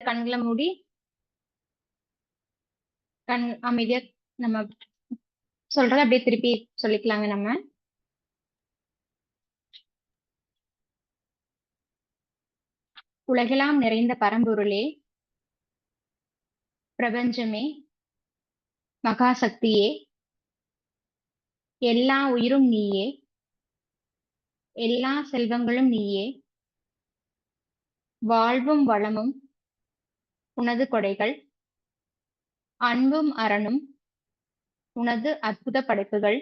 கண்களை மூடி கண் அமைதியா நம்ம சொல்றத அப்படியே திருப்பி சொல்லிக்கலாங்க நம்ம. உலகெல்லாம் நிறைந்த பரம்பொருளே, பிரபஞ்சமே, மகாசக்தியே, எல்லா உயிரும் நீயே, எல்லா செல்வங்களும் நீயே, வாழ்வும் வளமும் உனது கொடைகள், அன்பும் அரணும் உனது அற்புத படைப்புகள்,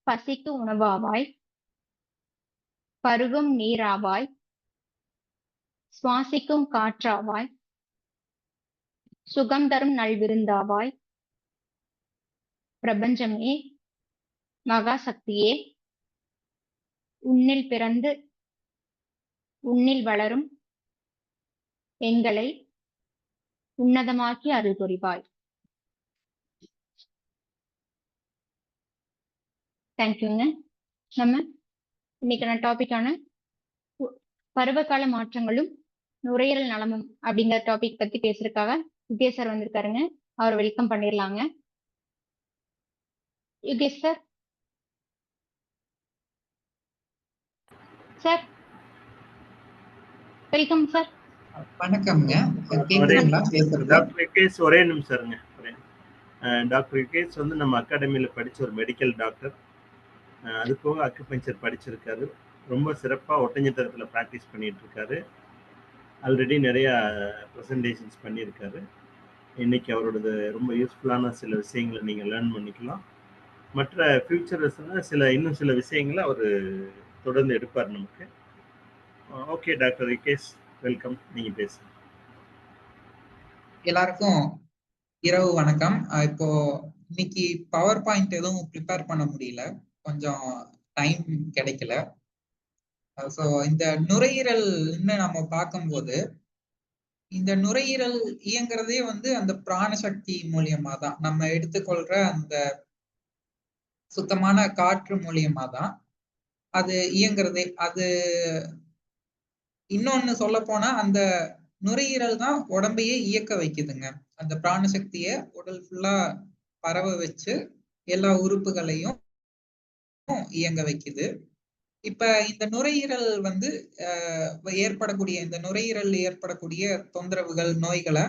பசிக்கு உணவாவாய், பருகும் நீராவாய், சுவாசிக்கும் காற்றாவாய், சுகம் தரும் நல்விருந்தாவாய், பிரபஞ்சமே, மகாசக்தியே, உன்னில் பிறந்து உன்னில் வளரும் எங்களை உன்னதமாக்கி அருள் புரிவாய். தேங்க்யூங்க. நம்ம இன்னைக்கான டாபிக்கான பருவகால மாற்றங்களும் நுரையீரல் நலமும் அப்படிங்கிற டாபிக் பத்தி பேசுறதுக்காக யுகேஷ் சார் வந்திருக்காருங்க. அவர் வெல்கம் பண்ணிடலாங்க. Yukesh sir. Sir welcome sir. வணக்கம்ங்க. டாக்டர் யுகேஷ் ஒரே நிமிஷம்ங்க. டாக்டர் யுகேஷ் வந்து நம்ம அகாடமியில படிச்ச ஒரு மெடிக்கல் டாக்டர். அது போக அக்குபஞ்சர் படிச்சிருக்காரு. ரொம்ப சிறப்பாக ஒட்டஞ்சத்திரத்தில் ப்ராக்டிஸ் பண்ணிட்டு இருக்காரு. ஆல்ரெடி நிறையா ப்ரெசன்டேஷன்ஸ் பண்ணியிருக்காரு. இன்னைக்கு அவரோடது ரொம்ப யூஸ்ஃபுல்லான சில விஷயங்களை நீங்கள் லேர்ன் பண்ணிக்கலாம். மற்ற ஃபியூச்சர்ஸில் இன்னும் சில விஷயங்களை அவர் தொடர்ந்து எடுப்பார் நமக்கு. Okay doctor Yukesh, welcome. நீங்கள் பேசுங்க. எல்லாருக்கும் இரவு வணக்கம். இப்போ இன்னைக்கு பவர் பாயிண்ட் எதுவும் ப்ரிப்பேர் பண்ண முடியல, கொஞ்சம் டைம் கிடைக்கல. ஸோ இந்த நுரையீரல்னு நம்ம பார்க்கும்போது இந்த நுரையீரல் இயங்குறதே வந்து அந்த பிராணசக்தி மூலியமா தான், நம்ம எடுத்துக்கொள்ற அந்த சுத்தமான காற்று மூலியமா தான் அது இயங்குறதே. அது இன்னொன்னு சொல்ல போனா அந்த நுரையீரல் தான் உடம்பையே இயக்க வைக்குதுங்க. அந்த பிராணசக்திய உடல் ஃபுல்லா பரவ வச்சு எல்லா உறுப்புகளையும் இயங்க வைக்குது. இப்ப இந்த நுரையீரல் வந்து ஏற்படக்கூடிய இந்த நுரையீரல் ஏற்படக்கூடிய தொந்தரவுகள், நோய்களை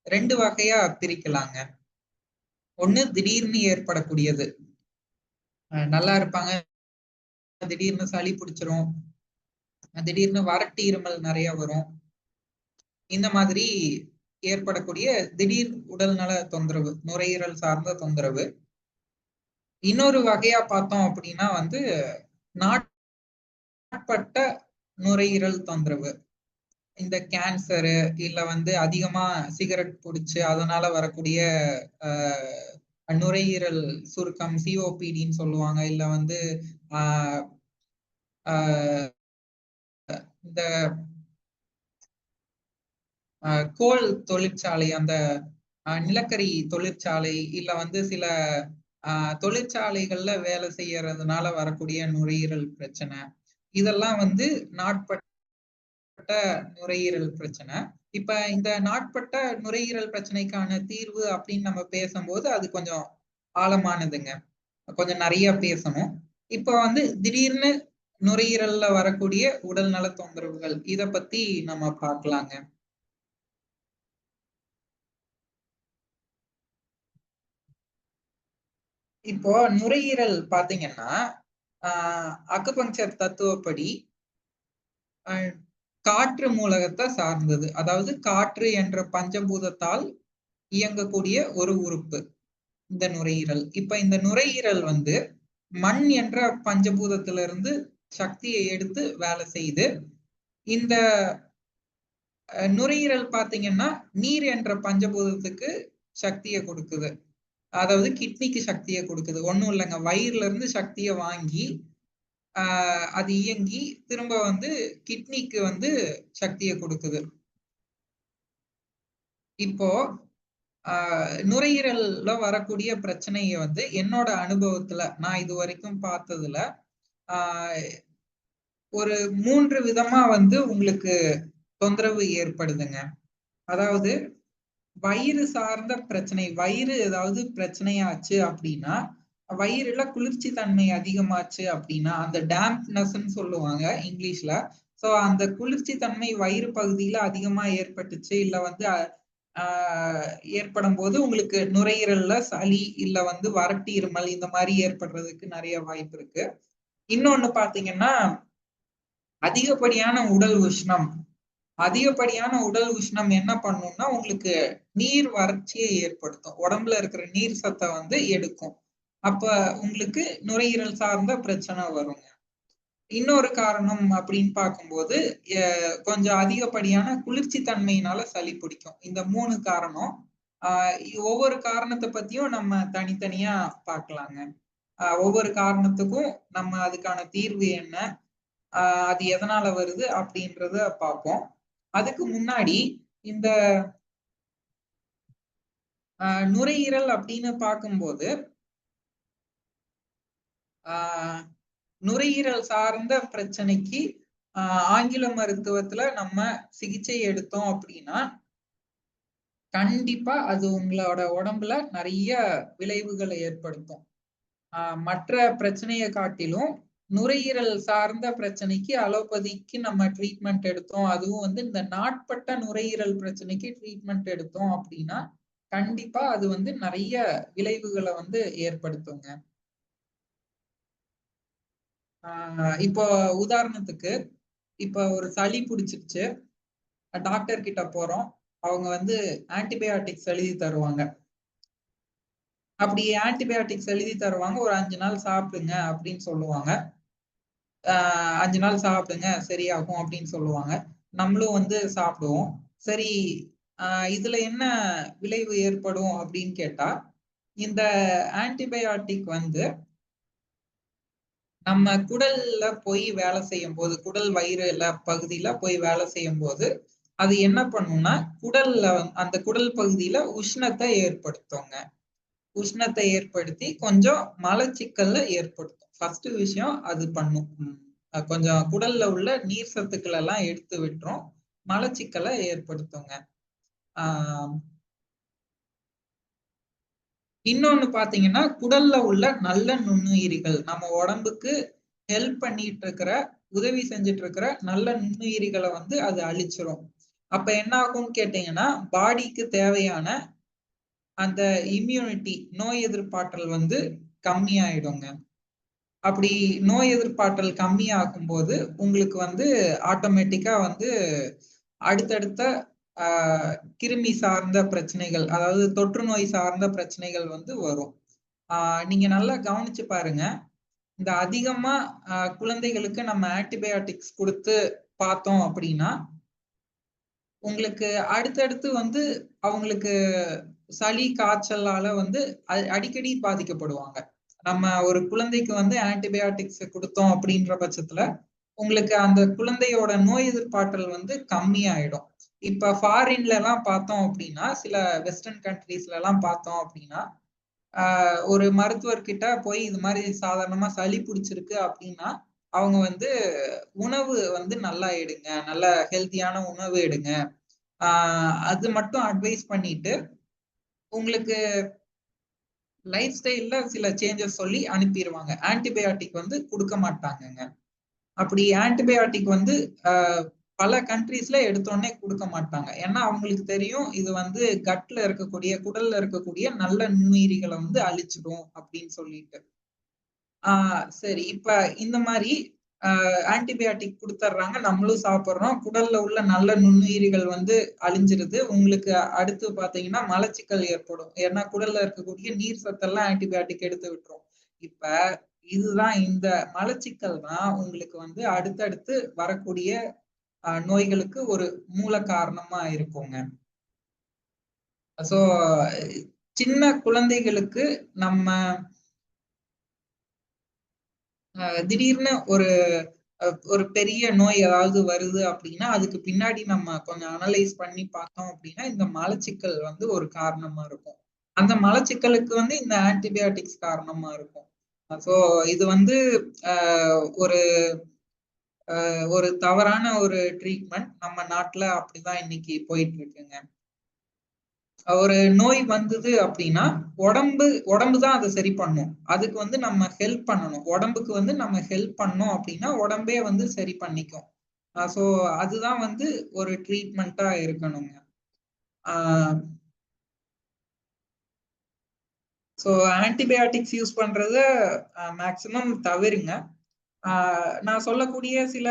2 வகையா பிரிக்கலாங்க. ஒண்ணு திடீர்னு ஏற்படக்கூடியது. நல்லா இருப்பாங்க, திடீர்னு சளி பிடிச்சிரும், திடீர்னு வறட்டு இருமல் நிறைய வரும். இந்த மாதிரி ஏற்படக்கூடிய திடீர் உடல்நல தொந்தரவு, நுரையீரல் சார்ந்த தொந்தரவு. இன்னொரு வகையா பார்த்தோம் அப்படின்னா வந்து நாட்பட்ட நுரையீரல் தொந்தரவு. இந்த கேன்சரு, இல்ல வந்து அதிகமா சிகரெட் பிடிச்சு அதனால வரக்கூடிய நுரையீரல் சுருக்கம், சிஓபிடின்னு சொல்லுவாங்க. இல்ல வந்து இந்த கோல் தொழிற்சாலை, அந்த நிலக்கரி தொழிற்சாலை, இல்ல வந்து சில தொழிற்சாலைகள்ல வேலை செய்யறதுனால வரக்கூடிய நுரையீரல் பிரச்சனை, இதெல்லாம் வந்து நாட்பட்ட நுரையீரல் பிரச்சனை. இப்ப இந்த நாட்பட்ட நுரையீரல் பிரச்சனைக்கான தீர்வு அப்படின்னு நம்ம பேசும்போது அது கொஞ்சம் ஆழமானதுங்க, கொஞ்சம் நிறைய பேசணும். இப்ப வந்து திடீர்னு நுரையீரல்ல வரக்கூடிய உடல் நல தொந்தரவுகள், இத பத்தி நம்ம பார்க்கலாங்க. இப்போ நுரையீரல் பாத்தீங்கன்னா அக்குபங்சர் தத்துவப்படி காற்று மூலகத்தை சார்ந்தது. அதாவது காற்று என்ற பஞ்சபூதத்தால் இயங்கக்கூடிய ஒரு உறுப்பு இந்த நுரையீரல். இப்ப இந்த நுரையீரல் வந்து மண் என்ற பஞ்சபூதத்திலிருந்து சக்தியை எடுத்து வேலை செய்து, இந்த நுரையீரல் பாத்தீங்கன்னா நீர் என்ற பஞ்சபூதத்துக்கு சக்தியை கொடுக்குது. அதாவது கிட்னிக்கு சக்தியை கொடுக்குது. ஒண்ணும் இல்லைங்க, வயிறுல இருந்து சக்தியை வாங்கி அது இயங்கி திரும்ப வந்து கிட்னிக்கு வந்து சக்தியை கொடுக்குது. இப்போ நுரையீரல்ல வரக்கூடிய பிரச்சனைய வந்து என்னோட அனுபவத்துல நான் இது வரைக்கும் பார்த்ததுல ஒரு 3 விதமா வந்து உங்களுக்கு தொந்தரவு ஏற்படுதுங்க. அதாவது வயிறு சார்ந்த பிரச்சனை, வயிறு ஏதாவது பிரச்சனையாச்சு அப்படின்னா, வயிறுல குளிர்ச்சி தன்மை அதிகமாச்சு அப்படின்னா, அந்த டேம்ப்னஸ்ன்னு சொல்லுவாங்க இங்கிலீஷ்ல. சோ அந்த குளிர்ச்சி தன்மை வயிறு பகுதியில அதிகமா ஏற்பட்டுச்சு, இல்ல வந்து ஏற்படும் போது உங்களுக்கு நுரையீரல்ல சளி இல்ல வந்து வறட்டு இருமல் இந்த மாதிரி ஏற்படுறதுக்கு நிறைய வாய்ப்பு இருக்கு. இன்னொன்னு பாத்தீங்கன்னா, அதிகப்படியான உடல் உஷ்ணம். அதிகப்படியான உடல் உஷ்ணம் என்ன பண்ணும்னா உங்களுக்கு நீர் வறட்சியை ஏற்படுத்தும். உடம்புல இருக்கிற நீர் சத்தை வந்து எடுக்கும். அப்ப உங்களுக்கு நுரையீரல் சார்ந்த பிரச்சனை வருங்க. இன்னொரு காரணம் அப்படின்னு பார்க்கும்போது கொஞ்சம் அதிகப்படியான குளிர்ச்சி தன்மையினால சளி பிடிக்கும். இந்த 3 காரணம். ஒவ்வொரு காரணத்தை பத்தியும் நம்ம தனித்தனியா பார்க்கலாங்க. ஒவ்வொரு காரணத்துக்கும் நம்ம அதுக்கான தீர்வு என்ன, அது எதனால வருது அப்படின்றத பார்ப்போம். அதுக்கு முன்னாடி இந்த நுரையீரல் அப்படின்னு பார்க்கும்போது நுரையீரல் சார்ந்த பிரச்சனைக்கு ஆங்கில மருத்துவத்துல நம்ம சிகிச்சை எடுத்தோம் அப்படின்னா கண்டிப்பா அது உங்களோட உடம்புல நிறைய விளைவுகளை ஏற்படுத்தும். மற்ற பிரச்சனையை காட்டிலும் நுரையீரல் சார்ந்த பிரச்சனைக்கு அலோபதிக்கு நம்ம ட்ரீட்மெண்ட் எடுத்தோம், அதுவும் வந்து இந்த நாட்பட்ட நுரையீரல் பிரச்சனைக்கு ட்ரீட்மெண்ட் எடுத்தோம் அப்படின்னா கண்டிப்பா அது வந்து நிறைய விளைவுகளை வந்து ஏற்படுத்துங்க. இப்போ உதாரணத்துக்கு இப்ப ஒரு சளி பிடிச்சிருச்சு, டாக்டர் கிட்ட போறோம், அவங்க வந்து ஆன்டிபயோட்டிக்ஸ் எழுதி தருவாங்க. அப்படி ஆன்டிபயோட்டிக்ஸ் எழுதி தருவாங்க, ஒரு 5 நாள் சாப்பிடுங்க அப்படின்னு சொல்லுவாங்க. 5 நாள் சாப்பிடுங்க சரியாகும் அப்படின்னு சொல்லுவாங்க. நம்மளும் வந்து சாப்பிடுவோம். சரி, இதுல என்ன விளைவு ஏற்படும் அப்படின்னு கேட்டா, இந்த ஆன்டிபயோட்டிக் வந்து நம்ம குடல்ல போய் வேலை செய்யும் போது, குடல் வயிறுல பகுதியில போய் வேலை செய்யும் போது அது என்ன பண்ணும்னா குடல்ல அந்த குடல் பகுதியில உஷ்ணத்தை ஏற்படுத்துங்க. உஷ்ணத்தை ஏற்படுத்தி கொஞ்சம் மலச்சிக்கல்ல ஏற்படுத்தும். ஃபர்ஸ்ட் விஷயம் அது பண்ணும். கொஞ்சம் குடல்ல உள்ள நீர் சத்துக்கள் எல்லாம் எடுத்து விட்டுரும், மலச்சிக்கலை ஏற்படுத்துங்க. இன்னொன்னு பாத்தீங்கன்னா குடல்ல உள்ள நல்ல நுண்ணுயிரிகள், நம்ம உடம்புக்கு ஹெல்ப் பண்ணிட்டு இருக்கிற, உதவி செஞ்சுட்டு இருக்கிற நல்ல நுண்ணுயிரிகளை வந்து அது அழிச்சிரும். அப்ப என்ன ஆகும்னு கேட்டீங்கன்னா பாடிக்கு தேவையான அந்த இம்யூனிட்டி, நோய் எதிர்ப்பாற்றல் வந்து கம்மியாயிடுங்க. அப்படி நோய் எதிர்ப்பாற்றல் கம்மியாகும் போது உங்களுக்கு வந்து ஆட்டோமேட்டிக்கா வந்து அடுத்தடுத்த கிருமி சார்ந்த பிரச்சனைகள், அதாவது தொற்று நோய் சார்ந்த பிரச்சனைகள் வந்து வரும். நீங்க நல்லா கவனிச்சு பாருங்க, இந்த அதிகமா குழந்தைகளுக்கு நம்ம ஆன்டிபயோட்டிக்ஸ் கொடுத்து பார்த்தோம் அப்படின்னா உங்களுக்கு அடுத்தடுத்து வந்து அவங்களுக்கு சளி காய்ச்சலால வந்து அடிக்கடி பாதிக்கப்படுவாங்க. நம்ம ஒரு குழந்தைக்கு வந்து ஆன்டிபயோட்டிக்ஸ் கொடுத்தோம் அப்படின்ற பட்சத்துல உங்களுக்கு அந்த குழந்தையோட நோய் எதிர்ப்பாற்றல் வந்து கம்மியாயிடும். இப்ப ஃபாரின்ல எல்லாம் பார்த்தோம் அப்படின்னா, சில வெஸ்டர்ன் கண்ட்ரீஸ்ல எல்லாம் பார்த்தோம் அப்படின்னா ஒரு மருத்துவர்கிட்ட போய் இது மாதிரி சாதாரணமா சளி பிடிச்சிருக்கு அப்படின்னா அவங்க வந்து உணவு வந்து நல்லா எடுங்க, நல்ல ஹெல்த்தியான உணவு எடுங்க, அது மட்டும் அட்வைஸ் பண்ணிட்டு உங்களுக்கு லைஃப் ஸ்டைல்ல சில சேஞ்சஸ் சொல்லி அனுப்பிடுவாங்க. ஆன்டிபயோட்டிக் வந்து கொடுக்க மாட்டாங்கங்க. அப்படி ஆன்டிபயோட்டிக் வந்து பல கண்ட்ரீஸ்ல எடுத்தோடனே கொடுக்க மாட்டாங்க. ஏன்னா அவங்களுக்கு தெரியும் இது வந்து கட்ல இருக்கக்கூடிய, குடல்ல இருக்கக்கூடிய நல்ல நுண்ணுயிரிகளை வந்து அழிச்சிடும் அப்படின்னு சொல்லிட்டு. சரி, இப்ப இந்த மாதிரி ஆன்டிபயோட்டிக் கொடுத்துட்றாங்க, நம்மளும் சாப்பிடுறோம், குடல்ல உள்ள நல்ல நுண்ணுயிரிகள் வந்து அழிஞ்சிருது. உங்களுக்கு அடுத்து பாத்தீங்கன்னா மலச்சிக்கல் ஏற்படும். ஏன்னா குடல்ல இருக்கக்கூடிய நீர் சத்தெல்லாம் ஆன்டிபயோட்டிக் எடுத்து விட்டுரும். இப்ப இதுதான், இந்த மலச்சிக்கல் தான் உங்களுக்கு வந்து அடுத்தடுத்து வரக்கூடிய நோய்களுக்கு ஒரு மூல காரணமா இருக்குங்க. சோ சின்ன குழந்தைகளுக்கு நம்ம திடீர்னு ஒரு பெரிய நோய் ஏதாவது வருது அப்படின்னா அதுக்கு பின்னாடி நம்ம கொஞ்சம் அனலைஸ் பண்ணி பார்த்தோம் அப்படின்னா இந்த மலச்சிக்கல் வந்து ஒரு காரணமா இருக்கும். அந்த மலச்சிக்கலுக்கு வந்து இந்த ஆன்டிபயோட்டிக்ஸ் காரணமா இருக்கும். சோ இது வந்து ஒரு ஒரு தவறான ஒரு ட்ரீட்மெண்ட் நம்ம நாட்டுல அப்படிதான் இன்னைக்கு போயிட்டு இருக்குங்க. ஒரு நோய் வந்தது அப்படின்னா உடம்பு தான் அதை சரி பண்ணும். அதுக்கு வந்து நம்ம ஹெல்ப் பண்ணணும். உடம்புக்கு வந்து நம்ம ஹெல்ப் பண்ணோம் அப்படின்னா உடம்பே வந்து சரி பண்ணிக்கும். சோ அதுதான் வந்து ஒரு ட்ரீட்மெண்டா இருக்கணுங்க. ஸோ ஆன்டிபயாட்டிக்ஸ் யூஸ் பண்றத மேக்சிமம் தவிருங்க. நான் சொல்லக்கூடிய சில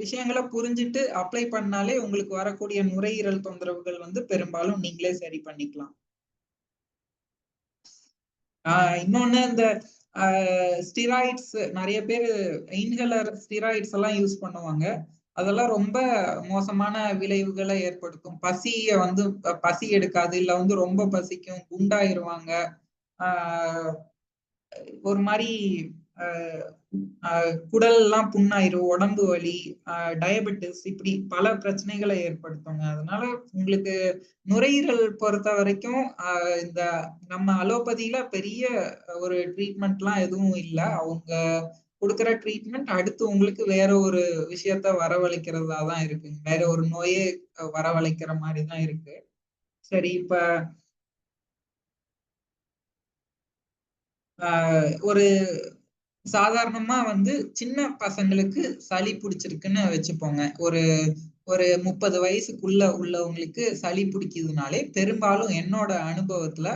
விஷயங்களை புரிஞ்சுட்டு அப்ளை பண்ணாலே உங்களுக்கு வரக்கூடிய நுரையீரல் தொந்தரவுகள் வந்து பெரும்பாலும் நீங்களே சரி பண்ணிக்கலாம். இன்னொன்னு இந்த ஸ்டிராய்ட்ஸ் நிறைய பேர் இன்ஹேலர் ஸ்டிராய்ட்ஸ் எல்லாம் யூஸ் பண்ணுவாங்க. அதெல்லாம் ரொம்ப மோசமான விளைவுகளை ஏற்படுத்தும். பசிய வந்து பசி எடுக்காது, இல்ல வந்து ரொம்ப பசிக்கும், குண்டாயிருவாங்க. ஒரு மாதிரி குடல் எல்லாம் புண்ணாயிரும், உடம்பு வலி, டயபெட்டிஸ், இப்படி பல பிரச்சனைகளை ஏற்படுத்துங்க. அதனால உங்களுக்கு நுரையீரல் பொறுத்த வரைக்கும் இந்த நம்ம அலோபதியில பெரிய ஒரு ட்ரீட்மெண்ட் எல்லாம் எதுவும் இல்லை. அவங்க கொடுக்குற ட்ரீட்மெண்ட் அடுத்து உங்களுக்கு வேற ஒரு விஷயத்த வரவழைக்கிறதா தான் இருக்குங்க. வேற ஒரு நோயே வரவழைக்கிற மாதிரி தான் இருக்கு. சரி, இப்ப ஒரு சாதாரணமா வந்து சின்ன பசங்களுக்கு சளி பிடிச்சிருக்குன்னு வச்சுப்போங்க. ஒரு ஒரு 30 வயசுக்குள்ள உள்ளவங்களுக்கு சளி பிடிக்குதுனாலே பெரும்பாலும் என்னோட அனுபவத்துல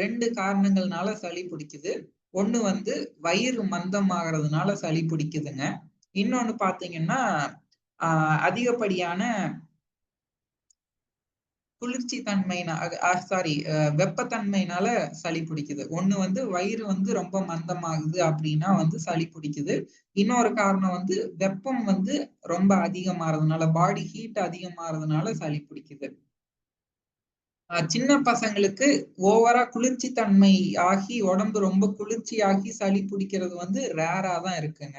2 காரணங்கள்னால சளி பிடிக்குது. ஒண்ணு வந்து வயிறு மந்தம் ஆகிறதுனால சளி பிடிக்குதுங்க. இன்னொன்னு பாத்தீங்கன்னா அதிகப்படியான குளிர்ச்சி வெப்பத்தன்மையினால சளி பிடிக்குது. ஒண்ணு வந்து வயிறு வந்து ரொம்ப மந்தமாகுது அப்படின்னா வந்து சளி பிடிக்குது. இன்னொரு காரணம் வந்து வெப்பம் வந்து ரொம்ப அதிகமாறதுனால, பாடி ஹீட் அதிகமாறதுனால சளி பிடிக்குது. சின்ன பசங்களுக்கு ஓவரா குளிர்ச்சி தன்மை ஆகி உடம்பு ரொம்ப குளிர்ச்சி ஆகி சளி பிடிக்கிறது வந்து ரேரா தான் இருக்குங்க.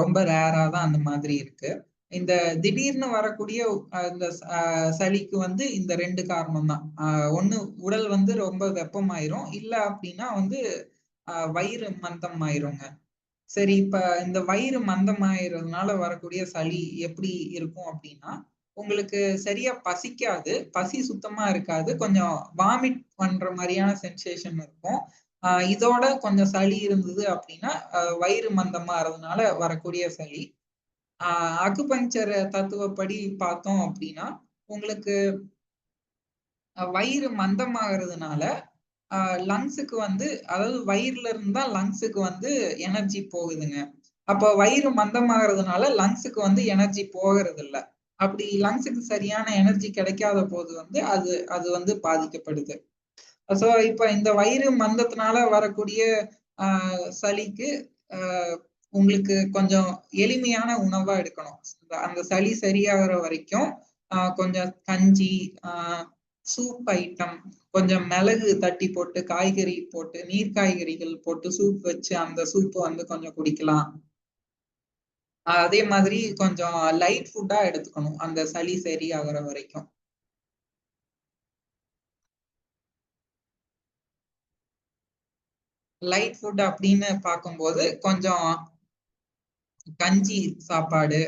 ரொம்ப ரேரா தான் அந்த மாதிரி இருக்கு. இந்த திடீர்னு வரக்கூடிய இந்த சளிக்கு வந்து இந்த 2 காரணம் தான். ஒண்ணு உடல் வந்து ரொம்ப வெப்பமாயிரும், இல்ல அப்படின்னா வந்து வயிறு மந்தம் ஆயிருங்க. சரி, இப்ப இந்த வயிறு மந்தமாயிறதுனால வரக்கூடிய சளி எப்படி இருக்கும் அப்படின்னா, உங்களுக்கு சரியா பசிக்காது, பசி சுத்தமா இருக்காது, கொஞ்சம் வாமிட் பண்ற மாதிரியான சென்சேஷன் இருக்கும். இதோட கொஞ்சம் சளி இருந்தது அப்படின்னா வயிறு மந்தமாறதுனால வரக்கூடிய சளி. அக்குபஞ்சர் தத்துவப்படி பார்த்தோம் அப்படின்னா உங்களுக்கு வயிறு மந்தமாகிறதுனால லங்ஸுக்கு வந்து, அதாவது வயிறுல இருந்தா லங்ஸுக்கு வந்து எனர்ஜி போகுதுங்க. அப்போ வயிறு மந்தமாகிறதுனால லங்ஸுக்கு வந்து எனர்ஜி போகிறது இல்ல. அப்படி லங்ஸுக்கு சரியான எனர்ஜி கிடைக்காத போது வந்து அது வந்து பாதிக்கப்படுது. சோ இப்ப இந்த வயிறு மந்தத்தினால வரக்கூடிய சளிக்கு உங்களுக்கு கொஞ்சம் எளிமையான உணவா எடுக்கணும். அந்த சளி சரியாகிற வரைக்கும் கொஞ்சம் கஞ்சி, சூப் ஐட்டம், கொஞ்சம் மிளகு தட்டி போட்டு, காய்கறி போட்டு, நீர் காய்கறிகள் போட்டு சூப் வச்சு அந்த சூப் வந்து கொஞ்சம் குடிக்கலாம். அதே மாதிரி கொஞ்சம் லைட் ஃபுட்டா எடுத்துக்கணும் அந்த சளி சரியாகிற வரைக்கும். லைட் ஃபுட் அப்படின்னு பார்க்கும்போது கொஞ்சம் கஞ்சி சாப்பாடு,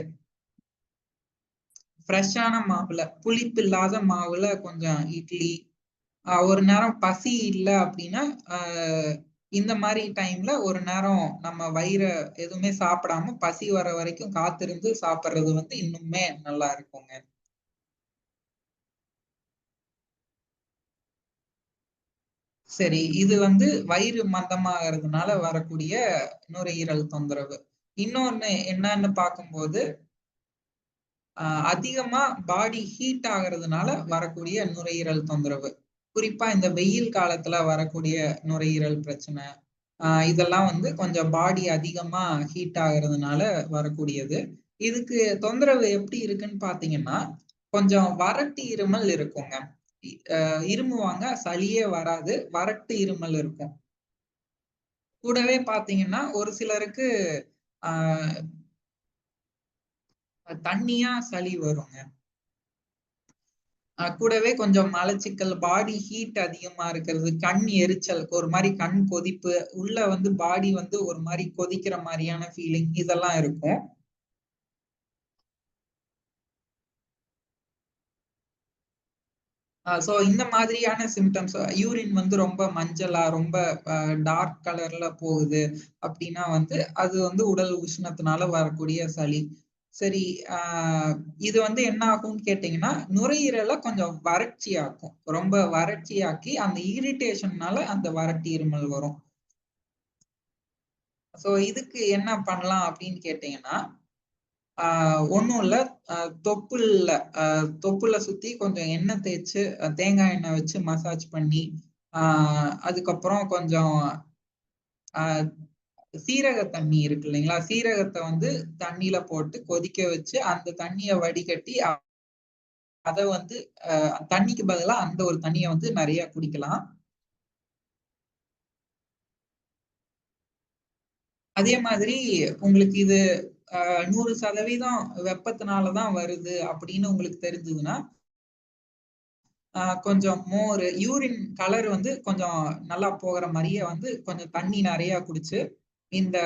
ஃப்ரெஷ்ஷான மாவுல, புளிப்பு இல்லாத மாவுல கொஞ்சம் இட்லி, ஒரு நேரம் பசி இல்லை அப்படின்னா இந்த மாதிரி டைம்ல ஒரு நேரம் நம்ம வயிறை எதுவுமே சாப்பிடாம பசி வர வரைக்கும் காத்திருந்து சாப்பிடுறது வந்து இன்னுமே நல்லா இருக்குங்க. சரி, இது வந்து வயிறு மந்தமாகிறதுனால வரக்கூடிய நுரையீரல் தொந்தரவு. இன்னொன்னு என்னன்னு பார்க்கும்போது அதிகமா பாடி ஹீட் ஆகிறதுனால வரக்கூடிய நுரையீரல் தொந்தரவு. குறிப்பா இந்த வெயில் காலத்துல வரக்கூடிய நுரையீரல் பிரச்சனை, இதெல்லாம் வந்து கொஞ்சம் பாடி அதிகமா ஹீட் ஆகிறதுனால வரக்கூடியது. இதுக்கு தொந்தரவு எப்படி இருக்குன்னு பாத்தீங்கன்னா, கொஞ்சம் வறட்டு இருமல் இருக்குங்க. இருமுவாங்க, சளியே வராது, வறட்டு இருமல் இருக்கும். கூடவே பாத்தீங்கன்னா ஒரு சிலருக்கு தண்ணியா சளி வருங்க. கூடவே கொஞ்சம் மலச்சிக்கல், பாடி ஹீட் அதிகமா இருக்கிறது, கண் எரிச்சல், ஒரு மாதிரி கண் கொதிப்பு, உள்ள வந்து பாடி வந்து ஒரு மாதிரி கொதிக்கிற மாதிரியான ஃபீலிங், இதெல்லாம் இருக்கும். சோ இந்த மாதிரியான சிம்டம்ஸ், யூரின் வந்து ரொம்ப மஞ்சளா ரொம்ப டார்க் கலர்ல போகுது அப்படின்னா வந்து அது வந்து உடல் உஷ்ணத்தினால வரக்கூடிய சளி. சரி, இது வந்து என்ன ஆகும்னு கேட்டீங்கன்னா நுரையீரலை கொஞ்சம் வறட்சியாக்கும். ரொம்ப வறட்சியாக்கி அந்த இரிட்டேஷன்னால அந்த வறட்டு இருமல் வரும். சோ இதுக்கு என்ன பண்ணலாம் அப்படின்னு கேட்டீங்கன்னா ஒண்ணும் இல்ல, தொப்புல சுத்தி கொஞ்சம் எண்ணெய் தேய்ச்சு தேங்காய் எண்ணெய் வச்சு மசாஜ் பண்ணி அதுக்கப்புறம் கொஞ்சம் சீரக தண்ணி இருக்கு இல்லைங்களா, சீரகத்தை வந்து தண்ணியில போட்டு கொதிக்க வச்சு அந்த தண்ணியை வடிகட்டி அதை வந்து தண்ணிக்கு பதிலா அந்த ஒரு தண்ணியை வந்து நிறைய குடிக்கலாம். அதே மாதிரி உங்களுக்கு இது 100% வெப்பத்தினாலதான் வருது அப்படின்னு உங்களுக்கு தெரிஞ்சதுன்னா கொஞ்சம் மோர், யூரின் கலர் வந்து கொஞ்சம் நல்லா போகிற மாதிரியே வந்து கொஞ்சம் தண்ணி நிறைய குடிச்சு இந்த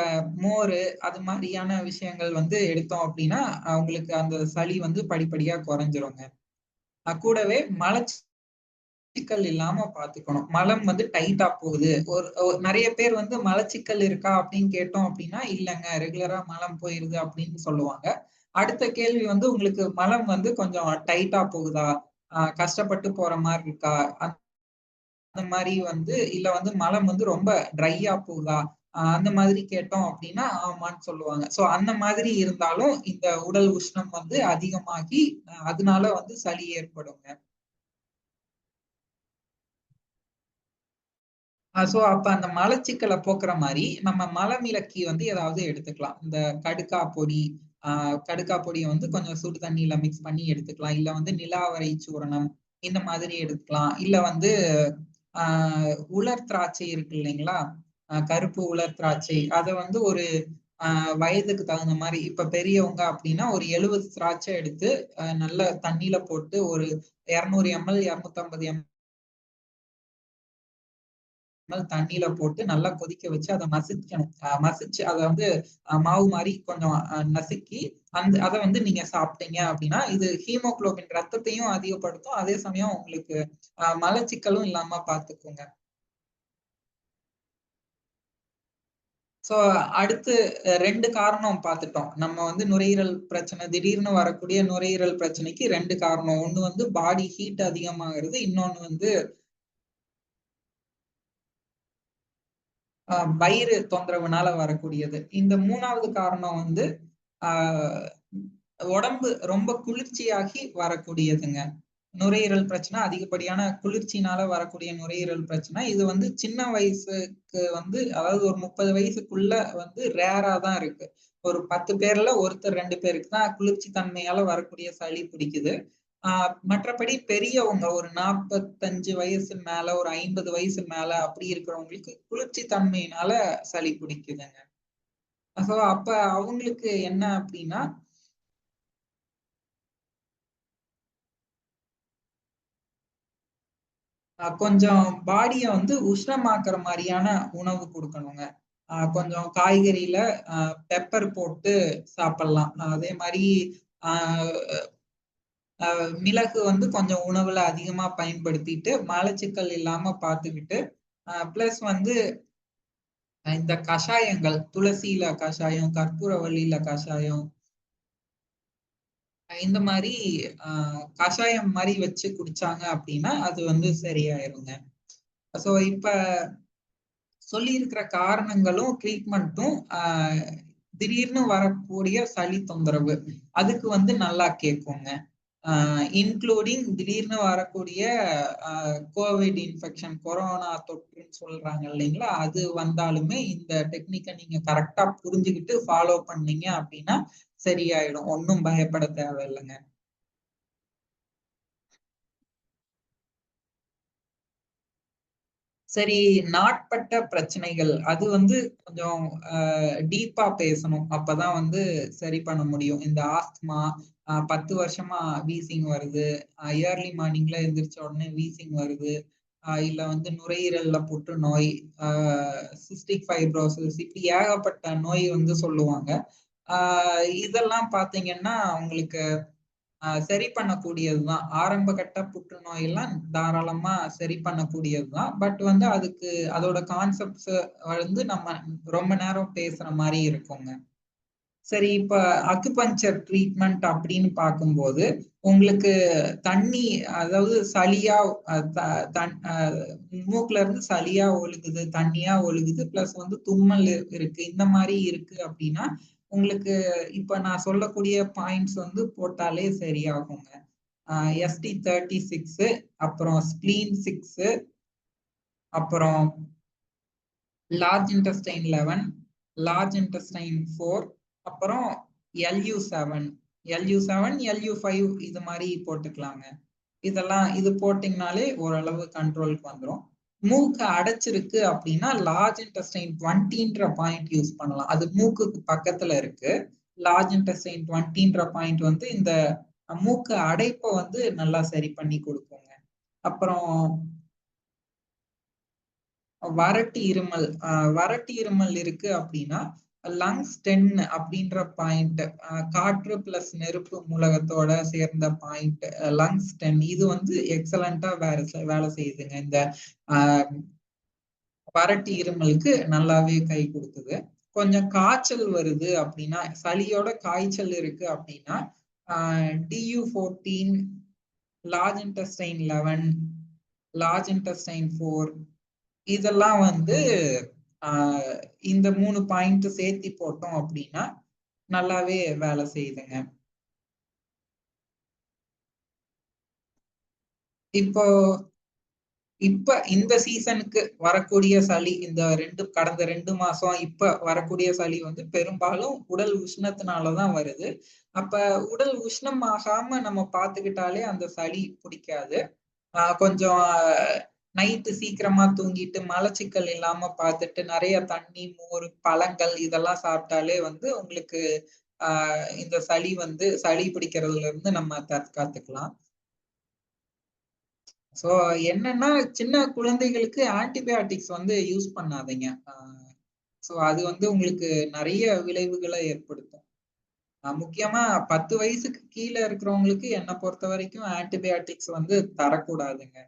மோர் அது மாதிரியான விஷயங்கள் வந்து எடுத்தோம் அப்படின்னா அவங்களுக்கு அந்த சளி வந்து படிப்படியா குறைஞ்சிருங்க. கூடவே மலச்சிக்கல் இல்லாம பாத்துக்கணும். மலம் வந்து டைட்டா போகுது, நிறைய பேர் வந்து மலச்சிக்கல் இருக்கா அப்படின்னு கேட்டோம் அப்படின்னா இல்லைங்க, ரெகுலரா மலம் போயிருது அப்படின்னு சொல்லுவாங்க. அடுத்த கேள்வி வந்து உங்களுக்கு மலம் வந்து கொஞ்சம் டைட்டா போகுதா, கஷ்டப்பட்டு போற மாதிரி இருக்கா, அந்த மாதிரி வந்து இல்ல வந்து மலம் வந்து ரொம்ப ட்ரையா போகுதா, அந்த மாதிரி கேட்டோம் அப்படின்னா ஆமான்னு சொல்லுவாங்க. சோ அந்த மாதிரி இருந்தாலும் இந்த உடல் உஷ்ணம் வந்து அதிகமாகி அதனால வந்து சளி ஏற்படுங்க. சோ அப்ப அந்த மலச்சிக்கலை போக்குற மாதிரி நம்ம மலமிளக்கி வந்து ஏதாவது எடுத்துக்கலாம். இந்த கடுக்கா பொடி, கடுக்கா பொடியை வந்து கொஞ்சம் சுடு தண்ணியில மிக்ஸ் பண்ணி எடுத்துக்கலாம். இல்ல வந்து நிலாவரை சூரணம் இந்த மாதிரி எடுத்துக்கலாம். இல்ல வந்து உலர் திராட்சை இருக்கு இல்லைங்களா, கருப்பு உலர் திராட்சை, அதை வந்து ஒரு வயதுக்கு தகுந்த மாதிரி இப்ப பெரியவங்க அப்படின்னா ஒரு 70 திராட்சை எடுத்து நல்ல தண்ணியில போட்டு ஒரு 200 ml 250 ml தண்ணியில போட்டு நல்லா கொதிக்க வச்சு அதை மசிக்கணும். மசிச்சு அதை வந்து மாவு மாதிரி கொஞ்சம் நசுக்கி அதை வந்து நீங்க சாப்பிட்டீங்க அப்படின்னா இது ஹீமோகுளோபின் ரத்தத்தையும் அதிகப்படுத்தும், அதே சமயம் உங்களுக்கு மலச்சிக்கலும் இல்லாம பாத்துக்கோங்க. சோ அடுத்து 2 காரணம் பார்த்துட்டோம். நம்ம வந்து நுரையீரல் பிரச்சனை, திடீர்னு வரக்கூடிய நுரையீரல் பிரச்சனைக்கு 2 காரணம். ஒண்ணு வந்து பாடி ஹீட் அதிகமாகிறது, இன்னொன்னு வந்து வயிறு தொந்தரவுனால வரக்கூடியது. இந்த 3வது காரணம் வந்து ஆஹ் உடம்பு ரொம்ப குளிர்ச்சியாகி வரக்கூடியதுங்க. நுரையீரல் பிரச்சனை அதிகப்படியான குளிர்ச்சினால வரக்கூடிய நுரையீரல் பிரச்சனை. இது வந்து சின்ன வயசுக்கு வந்து அதாவது ஒரு 30 வயசுக்குள்ள வந்து ரேரா தான் இருக்கு. ஒரு 10 பேர்ல ஒருத்தர் 2 பேருக்கு தான் குளிர்ச்சி தன்மையால வரக்கூடிய சளி பிடிக்குது. மற்றபடி பெரியவங்க ஒரு 45 வயசு மேல ஒரு 50 வயசு மேல அப்படி இருக்கிறவங்களுக்கு குளிர்ச்சி தன்மையினால சளி பிடிக்குதுங்க. அப்ப அவங்களுக்கு என்ன அப்படின்னா கொஞ்சம் பாடிய வந்து உஷ்ணமாக்குற மாதிரியான உணவு கொடுக்கணுங்க. கொஞ்சம் காய்கறியில பெப்பர் போட்டு சாப்பிடலாம். அதே மாதிரி மிளகு வந்து கொஞ்சம் உணவுல அதிகமா பயன்படுத்திட்டு மலச்சிக்கல் இல்லாம பார்த்துக்கிட்டு பிளஸ் வந்து இந்த கஷாயங்கள், துளசியில கஷாயம், கற்பூரவள்ளியில கஷாயம், இந்த மாதிரி கஷாயம் மாதிரி வச்சு குடிச்சாங்க அப்படின்னா அது வந்து சரியாயிருங்க. சோ இப்ப சொல்லி இருக்கிற காரணங்களும் ட்ரீட்மெண்ட்டும் திடீர்னு வரக்கூடிய சளி தொந்தரவு அதுக்கு வந்து நல்லா கேட்குங்க. இன்க்ளூடிங் திடீர்னு வரக்கூடிய கோவிட் இன்ஃபெக்ஷன், கொரோனா தொற்றுன்னு சொல்றாங்க இல்லைங்களா, அது வந்தாலுமே இந்த டெக்னிக்கை நீங்க கரெக்டா புரிஞ்சுக்கிட்டு ஃபாலோ பண்ணீங்க அப்படின்னா சரியாயிடும். ஒன்றும் பயப்பட தேவையில்லைங்க. சரி, நாட்பட்ட பிரச்சனைகள் அது வந்து கொஞ்சம் டீப்பா பேசணும், அப்பதான் வந்து சரி பண்ண முடியும். இந்த ஆஸ்துமா, 10 வருஷமா வீசிங் வருது, இயர்லி மார்னிங்ல எந்திரிச்ச உடனே வீசிங் வருது, இல்ல வந்து நுரையீரல்ல புற்றுநோய், சிஸ்டிக் ஃபைப்ரோசிஸ், இப்படி ஏகப்பட்ட நோய் வந்து சொல்லுவாங்க. இதெல்லாம் பாத்தீங்கன்னா உங்களுக்கு சரி பண்ணக்கூடியதுதான். ஆரம்ப கட்ட புற்றுநோய் எல்லாம் தாராளமா சரி பண்ணக்கூடியதுதான். பட் வந்து அதுக்கு அதோட கான்செப்ட்ஸ் வந்து நம்ம ரொம்ப நேரம் பேசுற மாதிரி இருக்குங்க. சரி, இப்ப அக்குபஞ்சர் ட்ரீட்மெண்ட் அப்படின்னு பார்க்கும்போது உங்களுக்கு தண்ணி, அதாவது சளியா மூக்குல இருந்து சளியா ஒழுகுது, தண்ணியா ஒழுகுது, பிளஸ் வந்து தும்மல் இருக்கு, இந்த மாதிரி இருக்கு அப்படின்னா உங்களுக்கு இப்ப நான் சொல்லக்கூடிய பாயிண்ட்ஸ் வந்து போட்டாலே சரியாகுங்க. ST36, அப்புறம் ஸ்பிளீன் 6, அப்புறம் லார்ஜ் இன்டெஸ்டைன் 11, லார்ஜ் இன்டெஸ்டைன் 4, அப்புறம் LU7, LU5 இது மாதிரி போட்டுக்கலாங்க. இது போட்டீங்கனாலே ஓரளவு கண்ட்ரோலுக்கு வந்துடும். மூக்கு அடைச்சிருக்கு அப்படின்னா லார்ஜ் இன்டெஸ்டைன் 20ன்ற பாயிண்ட் யூஸ் பண்ணலாம். அது மூக்குக்கு பக்கத்துல இருக்கு. லார்ஜ் இன்டெஸ்டைன் 20ன்ற பாயிண்ட் வந்து இந்த மூக்கு அடைப்பை வந்து நல்லா சரி பண்ணி கொடுக்குங்க. அப்புறம் வறட்டு இருமல் இருக்கு அப்படின்னா லங்ஸ் 10 அப்படின்ற பாயிண்ட், காற்று பிளஸ் நெருப்பு மூலகத்தோட சேர்ந்த பாயிண்ட் லங்ஸ் 10, இது வந்து எக்ஸலண்டா வேலை செய்யுதுங்க. இந்த வறட்டு இருமலுக்கு நல்லாவே கை கொடுக்குது. கொஞ்சம் காய்ச்சல் வருது அப்படின்னா, சளியோட காய்ச்சல் இருக்கு அப்படின்னா DU14, large intestine 11, large intestine 4, இதெல்லாம் வந்து இந்த 3 பாயிண்ட் சேர்த்தி போட்டோம் அப்படின்னா நல்லாவே வேலை செய்யுதுங்க. இப்ப இந்த சீசனுக்கு வரக்கூடிய சளி, இந்த கடந்த 2 மாசம் இப்ப வரக்கூடிய சளி வந்து பெரும்பாலும் உடல் உஷ்ணத்தினாலதான் வருது. அப்ப உடல் உஷ்ணம் ஆகாம நம்ம பாத்துக்கிட்டாலே அந்த சளி பிடிக்காது. கொஞ்சம் நைட்டு சீக்கிரமா தூங்கிட்டு மலச்சிக்கல் இல்லாம பார்த்துட்டு நிறைய தண்ணி, மோர், பழங்கள் இதெல்லாம் சாப்பிட்டாலே வந்து உங்களுக்கு இந்த சளி பிடிக்கிறதுல இருந்து நம்ம தற்காத்துக்கலாம். சோ என்னன்னா, சின்ன குழந்தைகளுக்கு ஆன்டிபயோட்டிக்ஸ் வந்து யூஸ் பண்ணாதீங்க. சோ அது வந்து உங்களுக்கு நிறைய விளைவுகளை ஏற்படுத்தும். முக்கியமா 10 வயசுக்கு கீழே இருக்கிறவங்களுக்கு என்னை பொறுத்த வரைக்கும் ஆன்டிபயோட்டிக்ஸ் வந்து தரக்கூடாதுங்க.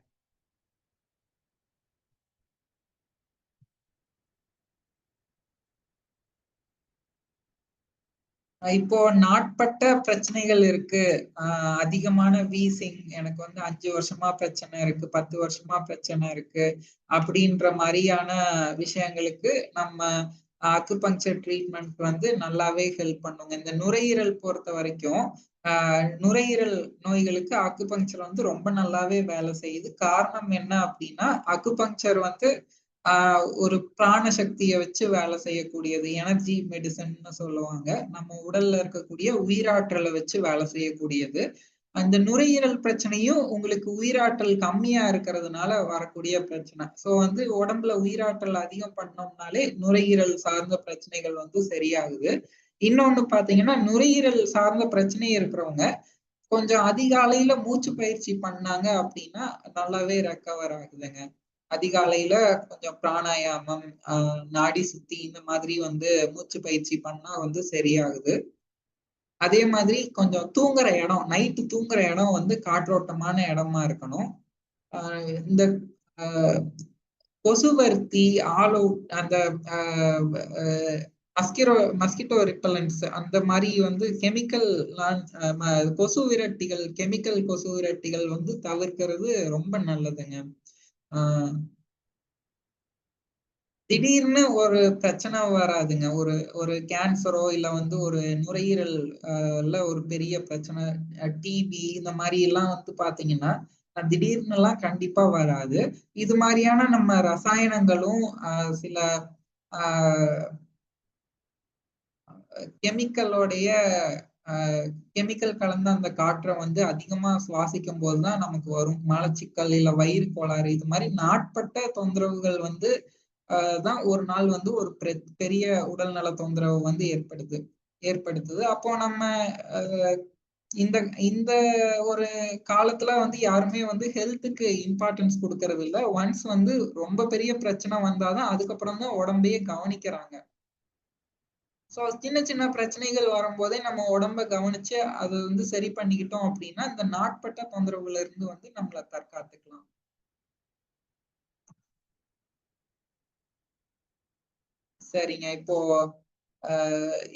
இப்போ நாட்பட்ட பிரச்சனைகள் இருக்கு. அதிகமான வீசிங், எனக்கு வந்து 5 வருஷமா பிரச்சனை இருக்கு, 10 வருஷமா பிரச்சனை இருக்கு அப்படின்ற மாதிரியான விஷயங்களுக்கு நம்ம அக்குபங்க்சர் ட்ரீட்மெண்ட் வந்து நல்லாவே ஹெல்ப் பண்ணுங்க. இந்த நுரையீரல் பொறுத்த வரைக்கும் நுரையீரல் நோய்களுக்கு அக்குபங்க்சர் வந்து ரொம்ப நல்லாவே வேலை செய்யுது. காரணம் என்ன அப்படின்னா, அக்குபங்க்சர் வந்து ஒரு பிராண சக்தியை வச்சு வேலை செய்யக்கூடியது. எனர்ஜி மெடிசன்னு சொல்லுவாங்க. நம்ம உடல்ல இருக்கக்கூடிய உயிராற்றலை வச்சு வேலை செய்யக்கூடியது. அந்த நுரையீரல் பிரச்சனையும் உங்களுக்கு உயிராற்றல் கம்மியா இருக்கிறதுனால வரக்கூடிய பிரச்சனை. சோ வந்து உடம்புல உயிராற்றல் அதிகம் பண்ணோம்னாலே நுரையீரல் சார்ந்த பிரச்சனைகள் வந்து சரியாகுது. இன்னொன்னு பாத்தீங்கன்னா, நுரையீரல் சார்ந்த பிரச்சனை இருக்கிறவங்க கொஞ்சம் அதிகாலையில மூச்சு பயிற்சி பண்ணாங்க அப்படின்னா நல்லாவே ரெக்கவர் ஆகுதுங்க. அதிகாலையில கொஞ்சம் பிராணாயாமம், நாடி சுத்தி இந்த மாதிரி வந்து மூச்சு பயிற்சி பண்ணா வந்து சரியாகுது. அதே மாதிரி கொஞ்சம் தூங்குற இடம், நைட்டு தூங்குற இடம் வந்து காற்றோட்டமான இடமா இருக்கணும். இந்த கொசுவர்த்தி, ஆல் அவுட், அந்த மஸ்கிட்டோ ரிப்பலன்ஸ், அந்த மாதிரி வந்து கொசு விரட்டிகள், கெமிக்கல் கொசு விரட்டிகள் வந்து தவிர்க்கிறது ரொம்ப நல்லதுங்க. திடீர்னு ஒரு பிரச்சனை வராதுங்க. ஒரு கேன்சரோ இல்ல வந்து ஒரு நுரையீரல் ஒரு பெரிய பிரச்சனை, டிபி இந்த மாதிரி எல்லாம் வந்து பாத்தீங்கன்னா திடீர்னு எல்லாம் கண்டிப்பா வராது. இது மாதிரியான நம்ம ரசாயனங்களும் சில கெமிக்கல் கலந்த அந்த காற்றை வந்து அதிகமா சுவாசிக்கும் போதுதான் நமக்கு வரும் மலச்சிக்கல் இல்ல வயிறு கோளாறு. இது மாதிரி நாட்பட்ட தொந்தரவுகள் வந்து தான் ஒரு நாள் வந்து ஒரு பெரிய உடல்நல தொந்தரவு வந்து ஏற்படுத்துது. அப்போ நம்ம இந்த இந்த ஒரு காலத்துல வந்து யாருமே வந்து ஹெல்த்துக்கு இம்பார்ட்டன்ஸ் கொடுக்கறது இல்ல. ஒன்ஸ் வந்து ரொம்ப பெரிய பிரச்சனை வந்தாதான் அதுக்கப்புறம் தான் உடம்பையே கவனிக்கிறாங்க. சோ சின்ன சின்ன பிரச்சனைகள் வரும்போதே நம்ம உடம்ப கவனிச்சு அதை வந்து சரி பண்ணிக்கிட்டோம் அப்படின்னா இந்த நாட்பட்ட தொந்தரவுல இருந்து வந்து நம்மள தற்காத்துக்கலாம். சரிங்க. இப்போ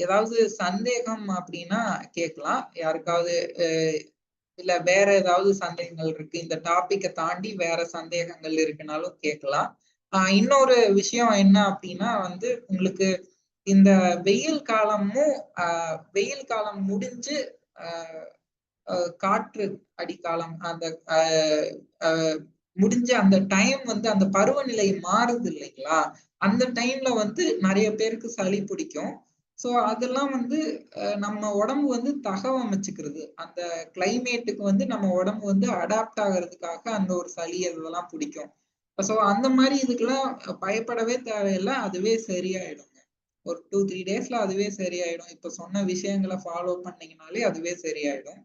ஏதாவது சந்தேகம் அப்படின்னா கேட்கலாம். யாருக்காவது இல்ல வேற ஏதாவது சந்தேகங்கள் இருக்கு, இந்த டாபிக்க தாண்டி வேற சந்தேகங்கள் இருக்குனாலும் கேட்கலாம். இன்னொரு விஷயம் என்ன அப்படின்னா வந்து உங்களுக்கு இந்த வெயில் காலமும் வெயில் காலம் முடிஞ்சு காற்று அடிக்காலம் அந்த முடிஞ்ச அந்த டைம் வந்து அந்த பருவநிலை மாறுது இல்லைங்களா? அந்த டைம்ல வந்து நிறைய பேருக்கு சளி பிடிக்கும். சோ அதெல்லாம் வந்து நம்ம உடம்பு வந்து தகவமைச்சுக்கிறது. அந்த கிளைமேட்டுக்கு வந்து நம்ம உடம்பு வந்து அடாப்ட் ஆகுறதுக்காக அந்த ஒரு சளி இதெல்லாம் பிடிக்கும். சோ அந்த மாதிரி இதுக்கெல்லாம் பயப்படவே தேவையில்ல. அதுவே சரியாயிடுங்க. ஒரு 2, 3 டேஸ்ல அதுவே சரியாயிடும். இப்ப சொன்ன விஷயங்களை ஃபாலோ பண்ணீங்கனாலே அதுவே சரியாயிடும்.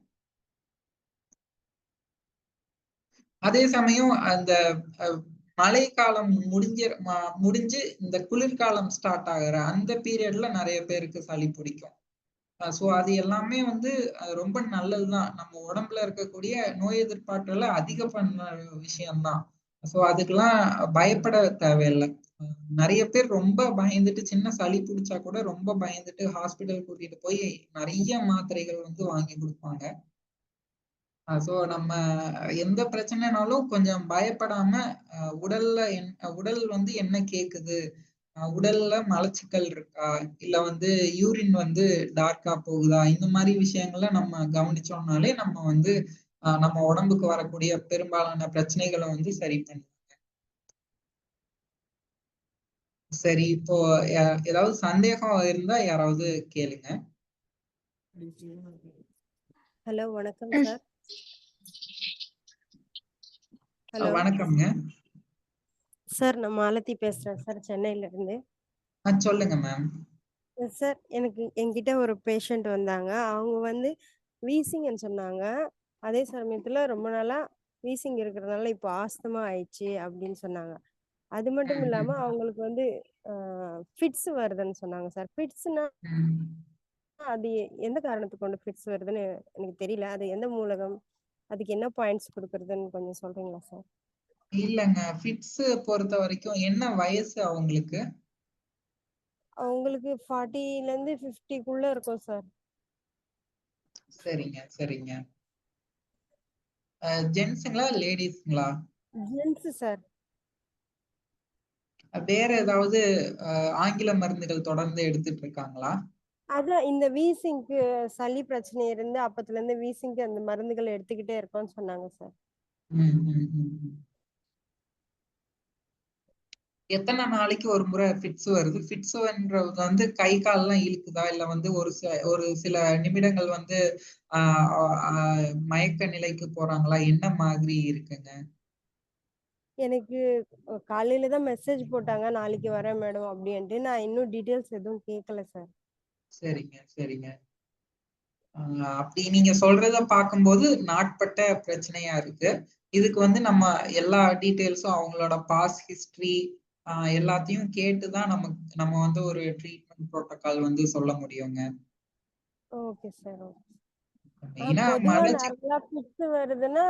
அதே சமயம் அந்த மழைக்காலம் முடிஞ்சு இந்த குளிர்காலம் ஸ்டார்ட் ஆகுற அந்த பீரியட்ல நிறைய பேருக்கு சளி பிடிக்கும். சோ அது எல்லாமே வந்து ரொம்ப நல்லதுதான். நம்ம உடம்புல இருக்கக்கூடிய நோய் எதிர்ப்பாற்றலை அதிக பண்ண விஷயம்தான். சோ அதுக்கெல்லாம் பயப்பட தேவையில்லை. நிறைய பேர் ரொம்ப பயந்துட்டு சின்ன சளி பிடிச்சா கூட ரொம்ப பயந்துட்டு ஹாஸ்பிட்டல் கூட்டிட்டு போய் நிறைய மாத்திரைகள் வந்து வாங்கி கொடுப்பாங்க. சோ நம்ம எந்த பிரச்சனைனாலும் கொஞ்சம் பயப்படாம உடல் வந்து என்ன கேக்குது, உடல்ல மலச்சிக்கல் இருக்கா, இல்ல வந்து யூரின் வந்து டார்க்கா போகுதா, இந்த மாதிரி விஷயங்களை நம்ம கவனிச்சோம்னாலே நம்ம வந்து நம்ம உடம்புக்கு வரக்கூடிய பெரும்பாலான பிரச்சனைகளை வந்து சரி பண்ணுவோம். சரி, இப்போ ஏதாவது சந்தேகம் இருந்தா யாராவது கேளுங்க. ஹலோ, வணக்கம் சார். ஹலோ வணக்கம்ங்க சார், நான் மாலதி பேசுறேன் சார், சென்னையில இருந்து. சொல்லுங்க மேம். சார், என்கிட்ட ஒரு பேஷண்ட் வந்தாங்க. அவங்க வந்து வீசிங்ன்னு சொன்னாங்க. அதே சமயத்துல ரொம்ப நாளா வீசிங் இருக்கிறதுனால இப்போ ஆஸ்துமா ஆயிடுச்சு அப்படின்னு சொன்னாங்க. அது மட்டும் இல்லாம அவங்களுக்கு வந்து ஃபிட்ஸ் வருதுன்னு சொன்னாங்க சார். ஃபிட்ஸ்னா அது எந்த காரணத்துக்கு கொண்டு ஃபிட்ஸ் வருதுன்னு எனக்கு தெரியல. அது எந்த மூலகம், அதுக்கு என்ன பாயிண்ட்ஸ் கொடுக்கறதுன்னு கொஞ்சம் சொல்றீங்களா சார்? இல்லங்க, ஃபிட்ஸ் பொறுத்த வரைக்கும் என்ன வயசு அவங்களுக்கு? அவங்களுக்கு 40ல இருந்து 50க்குள்ள இருக்கும் சார். சரிங்க சரிங்க. ஜென்ஸுங்களா லேடிஸ்ங்களா? Gents sir. வேற ஏதாவது ஆங்கில மருந்துகள் தொடர்ந்து எடுத்துட்டு இருக்காங்களா? அதான் இந்த வீசிங்க்கு சளி பிரச்சனை இருந்து அப்பத்துல இருந்து வீசிங்க்கு அந்த மருந்துகள் எடுத்துக்கிட்டே இருக்கோம்னு சொன்னாங்க சார். எத்தனை நாளைக்கு ஒரு முறை ஃபிட்ஸ் வருது? ஃபிட்ஸ்ன்றது வந்து கை கால்லாம் இழுக்குதா, இல்ல வந்து ஒரு சில நிமிடங்கள் வந்து மயக்க நிலைக்கு போறாங்களா, என்ன மாதிரி இருக்குங்க? எனக்கு காலையில தான் மெசேஜ் போட்டாங்க, நாளைக்கு வரேன் மேடம் அப்படின்ட்டு. நான் இன்னும் டீட்டெயில்ஸ் எதுவும் கேட்கல சார். சரிங்க சரிங்க. அப்படி நீங்க சொல்றத பார்க்கும்போது நாட்பட்ட பிரச்சனையா இருக்கு. இதுக்கு வந்து நம்ம எல்லா டீட்டெயில்ஸும் அவங்களோட பாஸ்ட் ஹிஸ்டரி எல்லாத்தையும் கேட்டுதான் நம்ம வந்து ஒரு ட்ரீட்மெண்ட் புரோட்டோகால் வந்து சொல்ல முடியுங்க. Okay sir. மெயினா பொதுவா நிறைய ஃபிட்ஸ் வருதுன்னா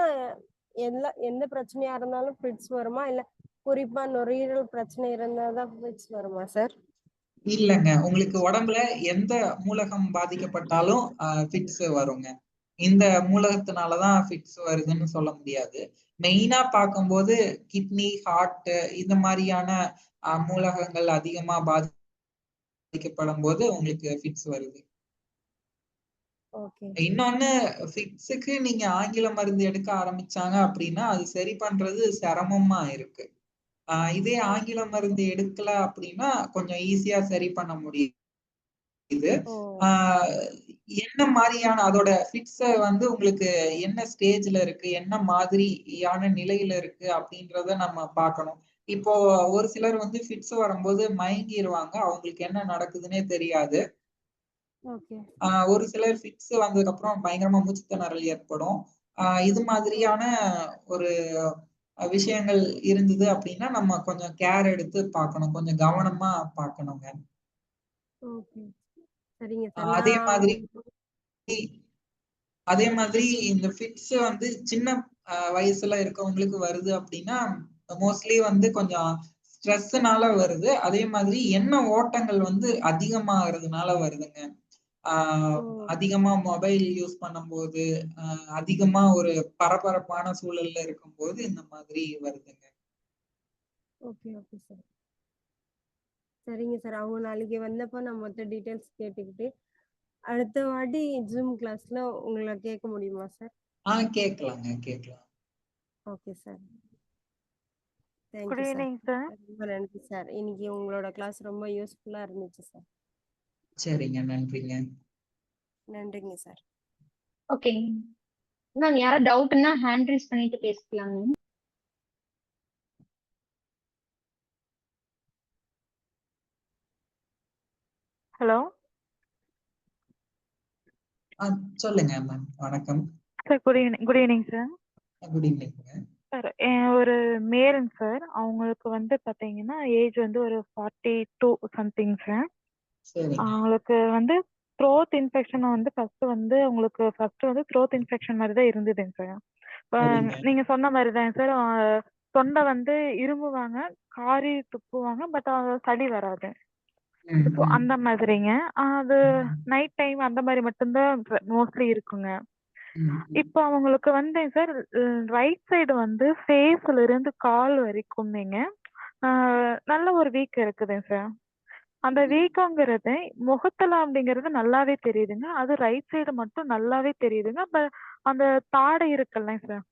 எந்த பிரச்சனையா இருந்தாலும் ஃபிட்ஸ் வருமா, இல்ல குறிப்பா நுரையீரல் பிரச்சனை இருந்தாதான் ஃபிட்ஸ் வருமா சார்? இல்லங்க, உங்களுக்கு உடம்புல எந்த மூலகம் பாதிக்கப்பட்டாலும் ஃபிட்ஸ் வருங்க. இந்த மூலகத்தினாலதான் ஃபிட்ஸ் வருதுன்னு சொல்ல முடியாது. மெயினா பார்க்கும்போது கிட்னி, ஹார்ட் இந்த மாதிரியான மூலகங்கள் அதிகமா பாதிக்கப்படும் போது உங்களுக்கு ஃபிட்ஸ் வருது. இன்னொன்னு, ஃபிட்ஸுக்கு நீங்க ஆங்கில மருந்து எடுக்க ஆரம்பிச்சாங்க அப்படின்னா அது சரி பண்றது சிரமமா இருக்கு. இதே ஆங்கில மருந்து எடுக்கல அப்படின்னா கொஞ்சம் ஈஸியா சரி பண்ண முடியுது. என்ன மாதிரியான அதோட ஃபிட்ஸ வந்து உங்களுக்கு என்ன ஸ்டேஜ்ல இருக்கு, என்ன மாதிரியான நிலையில இருக்கு அப்படின்றத நம்ம பார்க்கணும். இப்போ ஒரு சிலர் வந்து ஃபிட்ஸ் வரும்போது மயங்கிருவாங்க, அவங்களுக்கு என்ன நடக்குதுன்னே தெரியாது. ஒரு சிலர் ஃபிட்ஸ் வந்ததுக்கு அப்புறம் பயங்கரமா மூச்சுத்திணறல் ஏற்படும். இது மாதிரியான ஒரு விஷயங்கள் இருந்தது அப்படின்னா நம்ம கொஞ்சம் கேர் எடுத்து பார்க்கணும், கொஞ்சம் கவனமா பார்க்கணுங்க. சரிங்க சார். அதே நான் மாதிரி அதே மாதிரி இந்த ஃபிட்ஸ் வந்து சின்ன வயசுல இருக்கவங்களுக்கு வருது அப்படின்னா மோஸ்ட்லி வந்து கொஞ்சம் ஸ்ட்ரெஸ்னால வருது. அதே மாதிரி எண்ண ஓட்டங்கள் வந்து அதிகமாகிறதுனால வருதுங்க. ஓ! அதிகமா மொபைல் யூஸ் பண்ணும்போது, அதிகமா ஒரு பரபரப்பான சூழல்ல இருக்கும்போது இந்த மாதிரி வருதுங்க. Okay, okay sir. சரிங்க சார். அவங்க நாளைக்கு வந்தப்போ நான் மொத்த டீட்டெயில்ஸ் கேட்டுக்கிட்டு, அடுத்த வாட்டி ஜூம் கிளாஸ்ல உங்கள கேட்க முடியுமா சார்? கேட்கலாங்க, கேட்கலாம். Okay sir. Good thank you sir. Evening sir. ரொம்ப நன்றி சார். இன்னைக்கு உங்களோட கிளாஸ் ரொம்ப யூஸ்ஃபுல்லா இருந்துச்சு சார். சரிங்க, நன்றிங்க. நன்றிங்க சார். ஓகே மேம், யாராவது டவுட்னா ஹேண்ட் ரைஸ் பண்ணிட்டு பேசிக்கலாங்க. ஹலோ சொல்லுங்க மேம். வணக்கம். Sir. Good evening sir. Good ஈவினிங்க. சார் ஒரு மேலுங்க சார். அவங்களுக்கு வந்து பார்த்தீங்கன்னா ஏஜ் வந்து ஒரு 42 சம்திங் சார். சரிங்க, அவங்களுக்கு வந்து த்ரோட் இன்ஃபெக்ஷன் வந்து ஃபர்ஸ்ட் வந்து த்ரோட் இன்ஃபெக்ஷன் மாதிரி தான் இருந்ததுங்க சார். சரிங்க. நீங்க சொன்ன மாதிரி தான் சார். தொண்டை வந்து இருமுவாங்க, காரி துப்புவாங்க, பட் சளி வராது. ம், இப்போ ம், அந்த மாதிரிங்க. அது ம், நைட் டைம் அந்த மாதிரி மட்டும்தான் மோஸ்ட்லி இருக்குங்க. ம், இப்போ அவங்களுக்கு வந்து சார் ரைட் சைடு வந்து ஃபேஸ்ல இருந்து கால் வரைக்குமேங்க நல்ல ஒரு வீக் இருக்குதுங்க சார். அந்த வீக்கங்கிறது முகத்துல அப்படிங்கிறது நல்லாவே தெரியுதுங்க. அது ரைட் சைடு மட்டும் நல்லாவே தெரியுதுங்க. அந்த தாடை இருக்குல்லங்க சார்,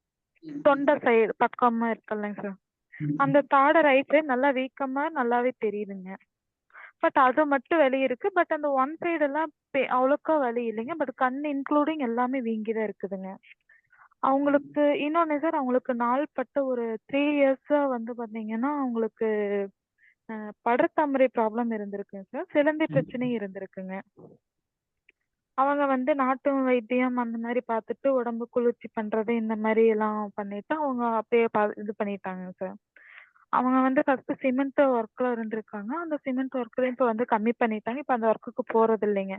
ம், தொண்டை சைடு பக்கமா இருக்குல்லங்க சார், ம், அந்த தாடை ரைட் சைடு நல்லா வீக்கமா நல்லாவே தெரியுதுங்க. பட் அது மட்டும் வலி இருக்கு. பட் அந்த ஒன் சைடு எல்லாம் அவ்வளோக்கா வலி இல்லைங்க. பட் கண் இன்க்ளூடிங் எல்லாமே வீங்கிதான் இருக்குதுங்க. அவங்களுக்கு இன்னொன்னு சார், அவங்களுக்கு நாள்பட்ட ஒரு 3 இயர்ஸா வந்து பாத்தீங்கன்னா அவங்களுக்கு படர்தாமரை ப்ராப்ளம் இருந்திருக்குங்க சார். சிலந்தி பிரச்சனையும் இருந்திருக்குங்க. அவங்க வந்து நாட்டு வைத்தியம் அந்த மாதிரி பார்த்துட்டு உடம்பு குளிர்ச்சி பண்றது இந்த மாதிரி எல்லாம் பண்ணிட்டு அவங்க அப்படியே இது பண்ணிட்டாங்க சார். அவங்க வந்து ஃபர்ஸ்ட் சிமெண்ட் ஒர்க்ல இருந்திருக்காங்க. அந்த சிமெண்ட் ஒர்க்ல இப்ப வந்து கம்மி பண்ணிட்டாங்க. இப்ப அந்த ஒர்க்குக்கு போறது இல்லைங்க.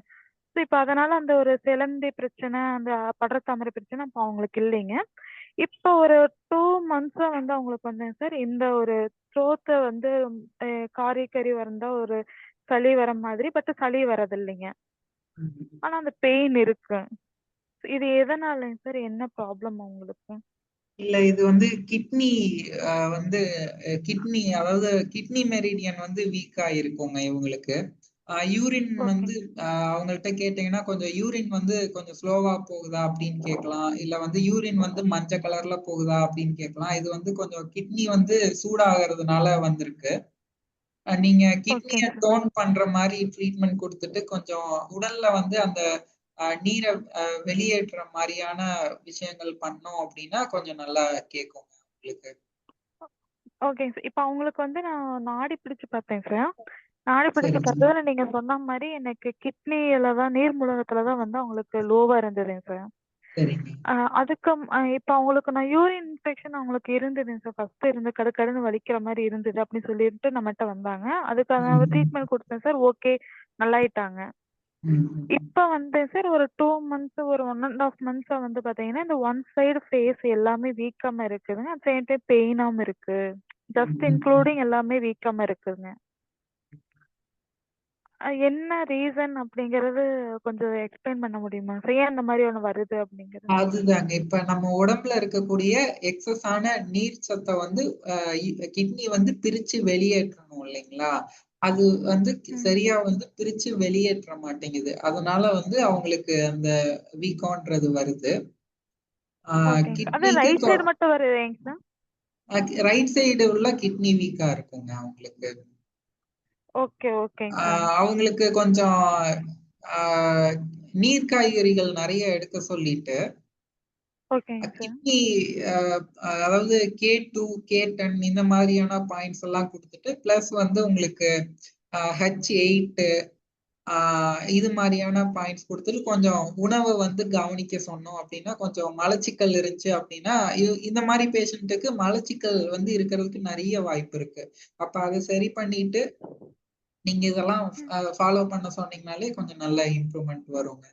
ஸோ இப்ப அதனால அந்த ஒரு சிலந்தி பிரச்சனை, அந்த படர்தாமரை பிரச்சனை அப்ப அவங்களுக்கு இல்லைங்க. இப்ப ஒரு 2 மந்த்ஸா வந்து அவங்களுக்கு வந்து சார் இந்த ஒரு த்ரோட்ட வந்து காரி கறி வந்தா ஒரு சளி வர மாதிரி, பட் சளி வரது இல்லைங்க. ம். ஆனா அந்த பெயின் இருக்கு. இது எதனாலங்க சார்? என்ன ப்ராப்ளம் அவங்களுக்கு? இல்ல, இது வந்து கிட்னி வந்து கிட்னி, அதாவது கிட்னி மெரிடியன் வந்து வீக்கா இருக்குங்க இவங்களுக்கு. Urine okay. வந்து அவங்கள்ட்ட கேட்டீங்கன்னா கொஞ்சம் யூரின் வந்து கொஞ்சம் ஸ்லோவா போகுதா அப்படின்னு கேட்கலாம். இல்ல வந்து யூரின் வந்து மஞ்சள் கலர்ல போகுதா அப்படின்னு கேட்கலாம். இது வந்து கொஞ்சம் கிட்னி வந்து சூடாகிறதுனால வந்திருக்கு. நீங்க கிட்னிய ஓகேங்க சார். டோன் பண்ற மாதிரி ட்ரீட்மெண்ட் கொடுத்துட்டு கொஞ்சம் உடல்ல வந்து அந்த நீரை வெளியேற்றுற மாதிரியான விஷயங்கள் பண்ணோம் அப்படின்னா கொஞ்சம் நல்லா கேட்குங்க உங்களுக்கு. ஓகேங்க சார். இப்ப அவங்களுக்கு வந்து நான் நாடி பிடிச்சு பார்த்தேன் சார். நாடி பிடிச்சு சரிங்க, பார்த்ததுல நீங்க சொன்ன மாதிரி எனக்கு கிட்னியில தான், நீர்மூலகத்துல தான் வந்து அவங்களுக்கு லோவா இருந்ததுங்க சார். சரிங்க. அதுக்கு இப்ப அவங்களுக்கு நான் யூரின் இன்ஃபெக்ஷன் அவங்களுக்கு இருந்ததுங்க சார். ஃபர்ஸ்ட் இருந்து கடுன்னு வலிக்கிற மாதிரி இருந்தது அப்படின்னு சொல்லிட்டு நம்மகிட்ட வந்தாங்க. அதுக்கான ம், ட்ரீட்மெண்ட் கொடுத்தேன் சார். ஓகே, நல்லாயிட்டாங்க. ம், ம், இப்ப வந்து சார் ஒரு 2 மந்த்ஸ், ஒரு 1.5 மந்த்ஸா வந்து பாத்தீங்கன்னா இந்த ஒன் சைடு ஃபேஸ் எல்லாமே வீக்கமா இருக்குதுங்க. அட் சேம் டைம் பெயினாவும் இருக்கு. ஜஸ்ட் ம், ம். இன்க்ளூடிங் எல்லாமே வீக்கமா இருக்குங்க. என்ன ரீசன் அப்படிங்கறது கொஞ்சம் எக்ஸ்பிளைன் பண்ண முடியுமா சார்? ஏன் இந்த மாதிரி ஒண்ணு வருது அப்படிங்கறது? அதுதாங்க. இப்ப நம்ம உடம்புல இருக்கக்கூடிய எக்ஸஸ் ஆன நீர் சத்தை வந்து கிட்னி வந்து பிரிச்சு வெளியேற்றணும் இல்லைங்களா? அது வந்து சரியா வந்து பிரிச்சு வெளியேற்ற மாட்டேங்குது. அதனால வந்து அவங்களுக்கு அந்த வீக்கம்ன்றது வருது. ஓகேங்க சார். அது கிட்னிக்கு ரைட் சைடு மட்டும் வருதுங்க சார்? ரைட் சைடு உள்ள கிட்னி வீக்கா இருக்குங்க அவங்களுக்கு. ஓகே, ஓகேங்க சார். அவங்களுக்கு கொஞ்சம் நீர் காய்கறிகள் நிறைய எடுக்க சொல்லிட்டு ஓகேங்க சார். கிட்னி அதாவது K2, K10 இந்த மாதிரியான பாயிண்ட்ஸ் எல்லாம் கொடுத்துட்டு பிளஸ் வந்து உங்களுக்கு H8 இது மாதிரியான பாயிண்ட்ஸ் கொடுத்துட்டு கொஞ்சம் உணவை வந்து கவனிக்க சொன்னோம் அப்படின்னா கொஞ்சம் மலச்சிக்கல் இருந்துச்சு அப்படின்னா இந்த மாதிரி பேஷண்ட்டுக்கு மலச்சிக்கல் வந்து இருக்கிறதுக்கு நிறைய வாய்ப்பு இருக்கு. அப்ப அதை சரி பண்ணிட்டு நீங்க இதெல்லாம் ஃபாலோ பண்ண சொன்னீங்கனாலே கொஞ்சம் நல்ல இம்ப்ரூவ்மெண்ட் வருங்க.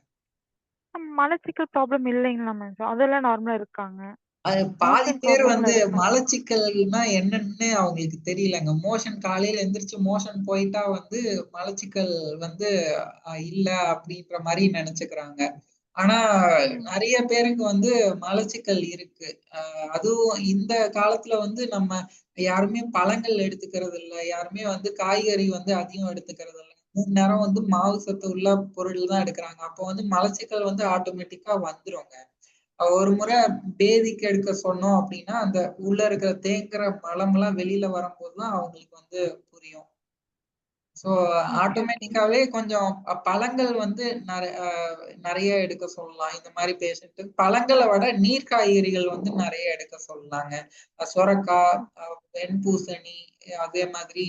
மலச்சிக்கல் ப்ராப்ளம் இல்லைங்களா மேம்? அதெல்லாம் நார்மலா இருக்காங்க. அது பாதி மோஷன் பேர் ப்ராப்ளம்லாம் வந்து இருக்கா? மலச்சிக்கல்னா என்னன்னு அவங்களுக்கு தெரியலங்க. மோஷன் காலையில எந்திரிச்சு மோஷன் போயிட்டா வந்து மலச்சிக்கல் வந்து இல்ல அப்படின்ற மாரி நெனச்சுக்கிறாங்க. ஆனா நெறைய பேருக்கு வந்து மலச்சிக்கல் இருக்கு. அதுவும் இந்த காலத்துல வந்து நம்ம யாருமே பழங்கள் எடுத்துக்கிறது இல்ல. யாருமே வந்து காய்கறி வந்து அதிகம் எடுத்துக்கிறது இல்ல. 3 நேரம் வந்து மாவு சத்து உள்ள பொருள் தான் எடுக்குறாங்க. அப்போ வந்து மலச்சிக்கல் வந்து ஆட்டோமேட்டிக்கா வந்துருங்க. ஒரு முறை பேதிக்கு எடுக்க சொன்னோம் அப்படின்னா, அந்த உள்ள இருக்கிற தேங்குற மலம்லாம் வெளியில வரும்போது தான் அவங்களுக்கு வந்து புரியும். So okay, okay. ஆட்டோமேட்டிக்காவே கொஞ்சம் பழங்கள் வந்து நெறைய எடுக்க சொல்லலாம். இந்த மாரி பேஷண்ட்டுக்கு பழங்கள விட நீர் காய்கறிகள் வந்து நெறைய எடுக்க சொல்லலாங்க. சொரக்கா, வெண்பூசணி, அதே மாதிரி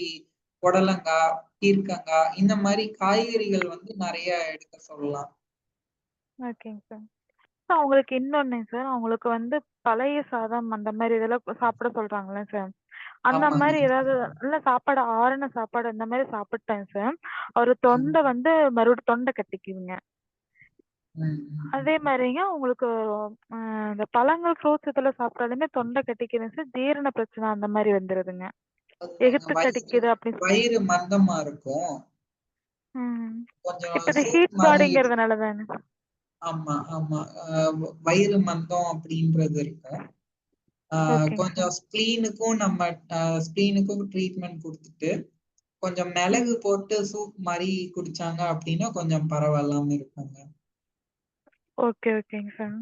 புடலங்கா, பீர்க்கங்கா இந்த மாரி காய்கறிகள் வந்து நெறைய எடுக்க சொல்லலாம். ஓகேங்க சார். அவங்களுக்கு இன்னொன்னுங்க சார், அவங்களுக்கு வந்து பழைய சாதம் அந்த மாரி இதெல்லாம் சாப்பிட சொல்றாங்கல்ல சார். அந்த ஆமாங்க. மாரி ஏதாவது நல்ல சாப்பாடு ஆறுன சாப்பாடு அந்த மாரி சாப்பிட்டேன் சார். அவரு ம். தொண்டை வந்து மறுபடியும் தொண்டை கட்டிக்குதுங்க. ம், ம், அதே ம். மாரிங்க உங்களுக்கு அ இந்த பழங்கள், ஃப்ரூட்ஸ் இதெல்லாம் சாப்பிட்டாலுமே தொண்டை கட்டிக்குதுங்க சார். ஜீரண பிரச்சனை அந்த மாரி வந்துருதுங்க. அதுதாங்க எகுத்து வயிறு கடிக்குது அப்படி வயிறு மந்தமா இருக்கும். ம். கொஞ்சம் இப்ப இந்த சூப் ஹீட் மாரி பாடிங்கிறதுனால தானே? ஆமா, ஆமா. வயிறு மந்தம் அப்படின்றது இருக்கும். அ ஓகேங்க சார். கொஞ்சம் ஸ்ப்ளீனுக்கும் நம்ம ஸ்ப்ளீனுக்கும் ட்ரீட்மெண்ட் குடுத்துட்டு, கொஞ்சம் ம். மிளகு போட்டு சூப் மாரி குடிச்சாங்க அப்படின்னா கொஞ்சம் பரவாயில்லாம இருக்குங்க. ஓகே, ஓகேங்க சார்.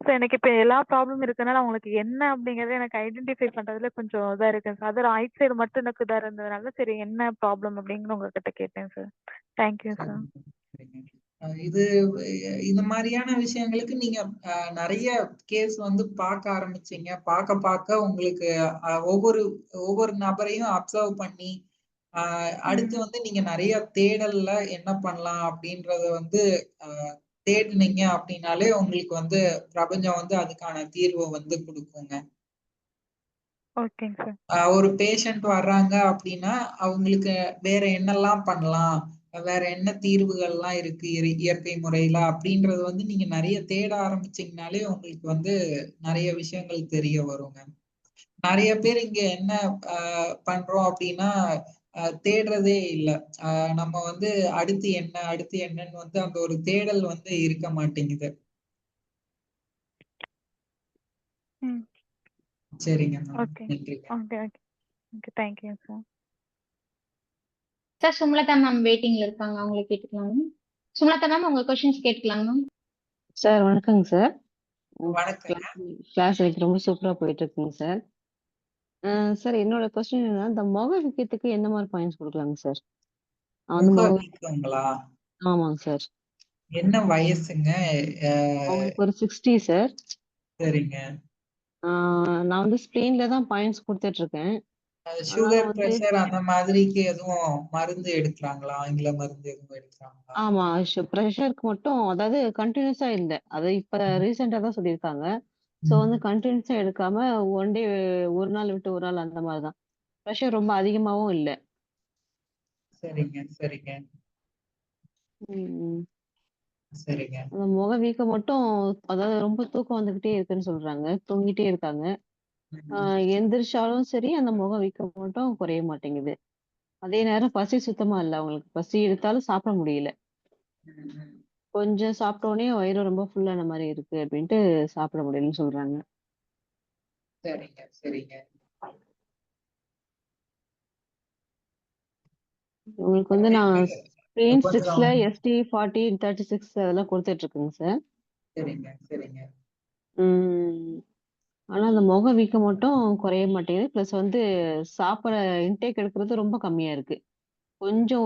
சார் எனக்கு இப்ப எல்லா ப்ராப்ளமும் இருக்கனால அவங்களுக்கு என்ன அப்படிங்கிறத எனக்கு ஐடென்டிஃபை பண்றதுல கொஞ்சம் இதா இருக்கேன் சார். அது ரைட் சைடு மட்டும் எனக்கு இதா இருந்ததுனால, சரி என்ன ப்ராப்ளம் அப்படின்னு உங்ககிட்ட கேட்டேன் சார். Thank you sir. சரிங்க, சரிங்க. இது இந்த மாரியான விஷயங்களுக்கு நீங்க நெறைய கேஸ் வந்து பார்க்க ஆரம்பிச்சீங்க. பார்க்க உங்களுக்கு ஒவ்வொரு ஒவ்வொரு நபரையும் அப்சர்வ் பண்ணி, அ அடுத்து ம். வந்து நீங்க நெறைய தேடல்ல என்ன பண்ணலாம் அப்படின்றத வந்து அ தேடுனீங்க அப்படின்னாலே உங்களுக்கு வந்து பிரபஞ்சம் வந்து அதுக்கான தீர்வ வந்து குடுக்குங்க. ஓகேங்க சார். ஒரு பேஷண்ட் வர்றாங்க அப்படின்னா, அவங்களுக்கு வேற என்னல்லாம் பண்ணலாம்? வேற என்ன தீர்வுகள்லாம் இருக்கு இயற்கை முறையில அப்படின்றது வந்து நீங்க நெறைய தேட ஆரம்பிச்சீங்கனாலே, உங்களுக்கு வந்து நெறைய விஷயங்கள் தெரிய வருங்க. நெறைய பேர் இங்க என்ன அ பண்றோம் அப்படின்னா, தேடுறதே இல்ல. அ நம்ம வந்து அடுத்து என்ன? அடுத்து என்னன்னு வந்து அந்த ஒரு தேடல் வந்து இருக்க மாட்டேங்குது. ம். சரிங்க மேம். ஓகே. நன்றிங்க. Okay, okay. Okay. Thank you sir. Sir Sumalatha ma'am வெயிட்டிங்ல இருக்காங்க. அவங்கள கேட்டுக்கலாம் மேம். சுமலதா மேம் உங்க கொஸ்டின்ஸ் கேட்டுக்கலாம் மேம். சார் வணக்கங்க சார். வணக்கங்க. கிளாஸ் எனக்கு ரொம்ப சூப்பரா போயிட்டு இருக்குங்க சார். சார் என்னோட கொஸ்டின் என்னன்னா, இந்த முக வீக்கத்துக்கு எந்த மாரி பாயிண்ட்ஸ் குடுக்கலாங்க சார்? நான் வந்து முக வீக்கங்களா? ஆமாங்க சார். என்ன வயசுங்க? அ அவங்களுக்கு ஒரு 60 சார். சரிங்க. நான் வந்து ஸ்பெயின்ல தான் பாயிண்ட்ஸ் குடுத்துட்டு இருக்கேன். ஆனாலும் சுகர், வந்து பிரஷர் அந்த மாதிரிக்கு எதுவும் மருந்து எடுக்குறாங்களா? ஆங்கில மருந்து எதுவும் எடுக்குறாங்களா? ஆமா. பிரஷருக்கு மட்டும் அதாவது கன்டினியூஸா இல்ல. அது இப்ப ம். ரீசென்ட்டா தான் சொல்லியிருக்காங்க. ஸோ வந்து ம். கன்டினியூஸா எடுக்காம ஒன் டே ஒரு நாள் விட்டு ஒரு நாள் அந்த மாரி தான். பிரஷர் ரொம்ப அதிகமாவும் இல்ல. சரிங்க, சரிங்க, ம். சரிங்க. அந்த முக வீக்கம் மட்டும் அதாவது ரொம்ப தூக்கம் வந்துகிட்டே இருக்குன்னு சொல்றாங்க. தூங்கிட்டே இருக்காங்க. ஆ ம். எந்திரிச்சாலும் சரி, அந்த முக வீக்கம் மட்டும் குறைய மாட்டேங்குது. அதே நேரம் பசி சுத்தமா இல்ல அவங்களுக்கு. பசி எடுத்தாலும் சாப்பிட முடியல. ம். ம். கொஞ்சம் சாப்பிட்டோனே வயிறு ரொம்ப ஃபுல்லான மாரி இருக்கு அப்டின்ட்டு சாப்பிட முடியலன்னு சொல்றாங்க. சரிங்க, சரிங்க. உங்களுக்கு வந்து நான் ஸ்பெயின் கொஞ்சம் 6ல ST 40, 36 அதெல்லாம் குடுத்துட்டு இருக்கேங்க சார். சரிங்க, சரிங்க. ம். ஆனா அந்த முக வீக்கம் மட்டும் குறைய மாட்டேங்குது. பிளஸ் வந்து சாப்பிட இன்டேக் எடுக்கிறது ரொம்ப கம்மியா இருக்கு. கொஞ்சம்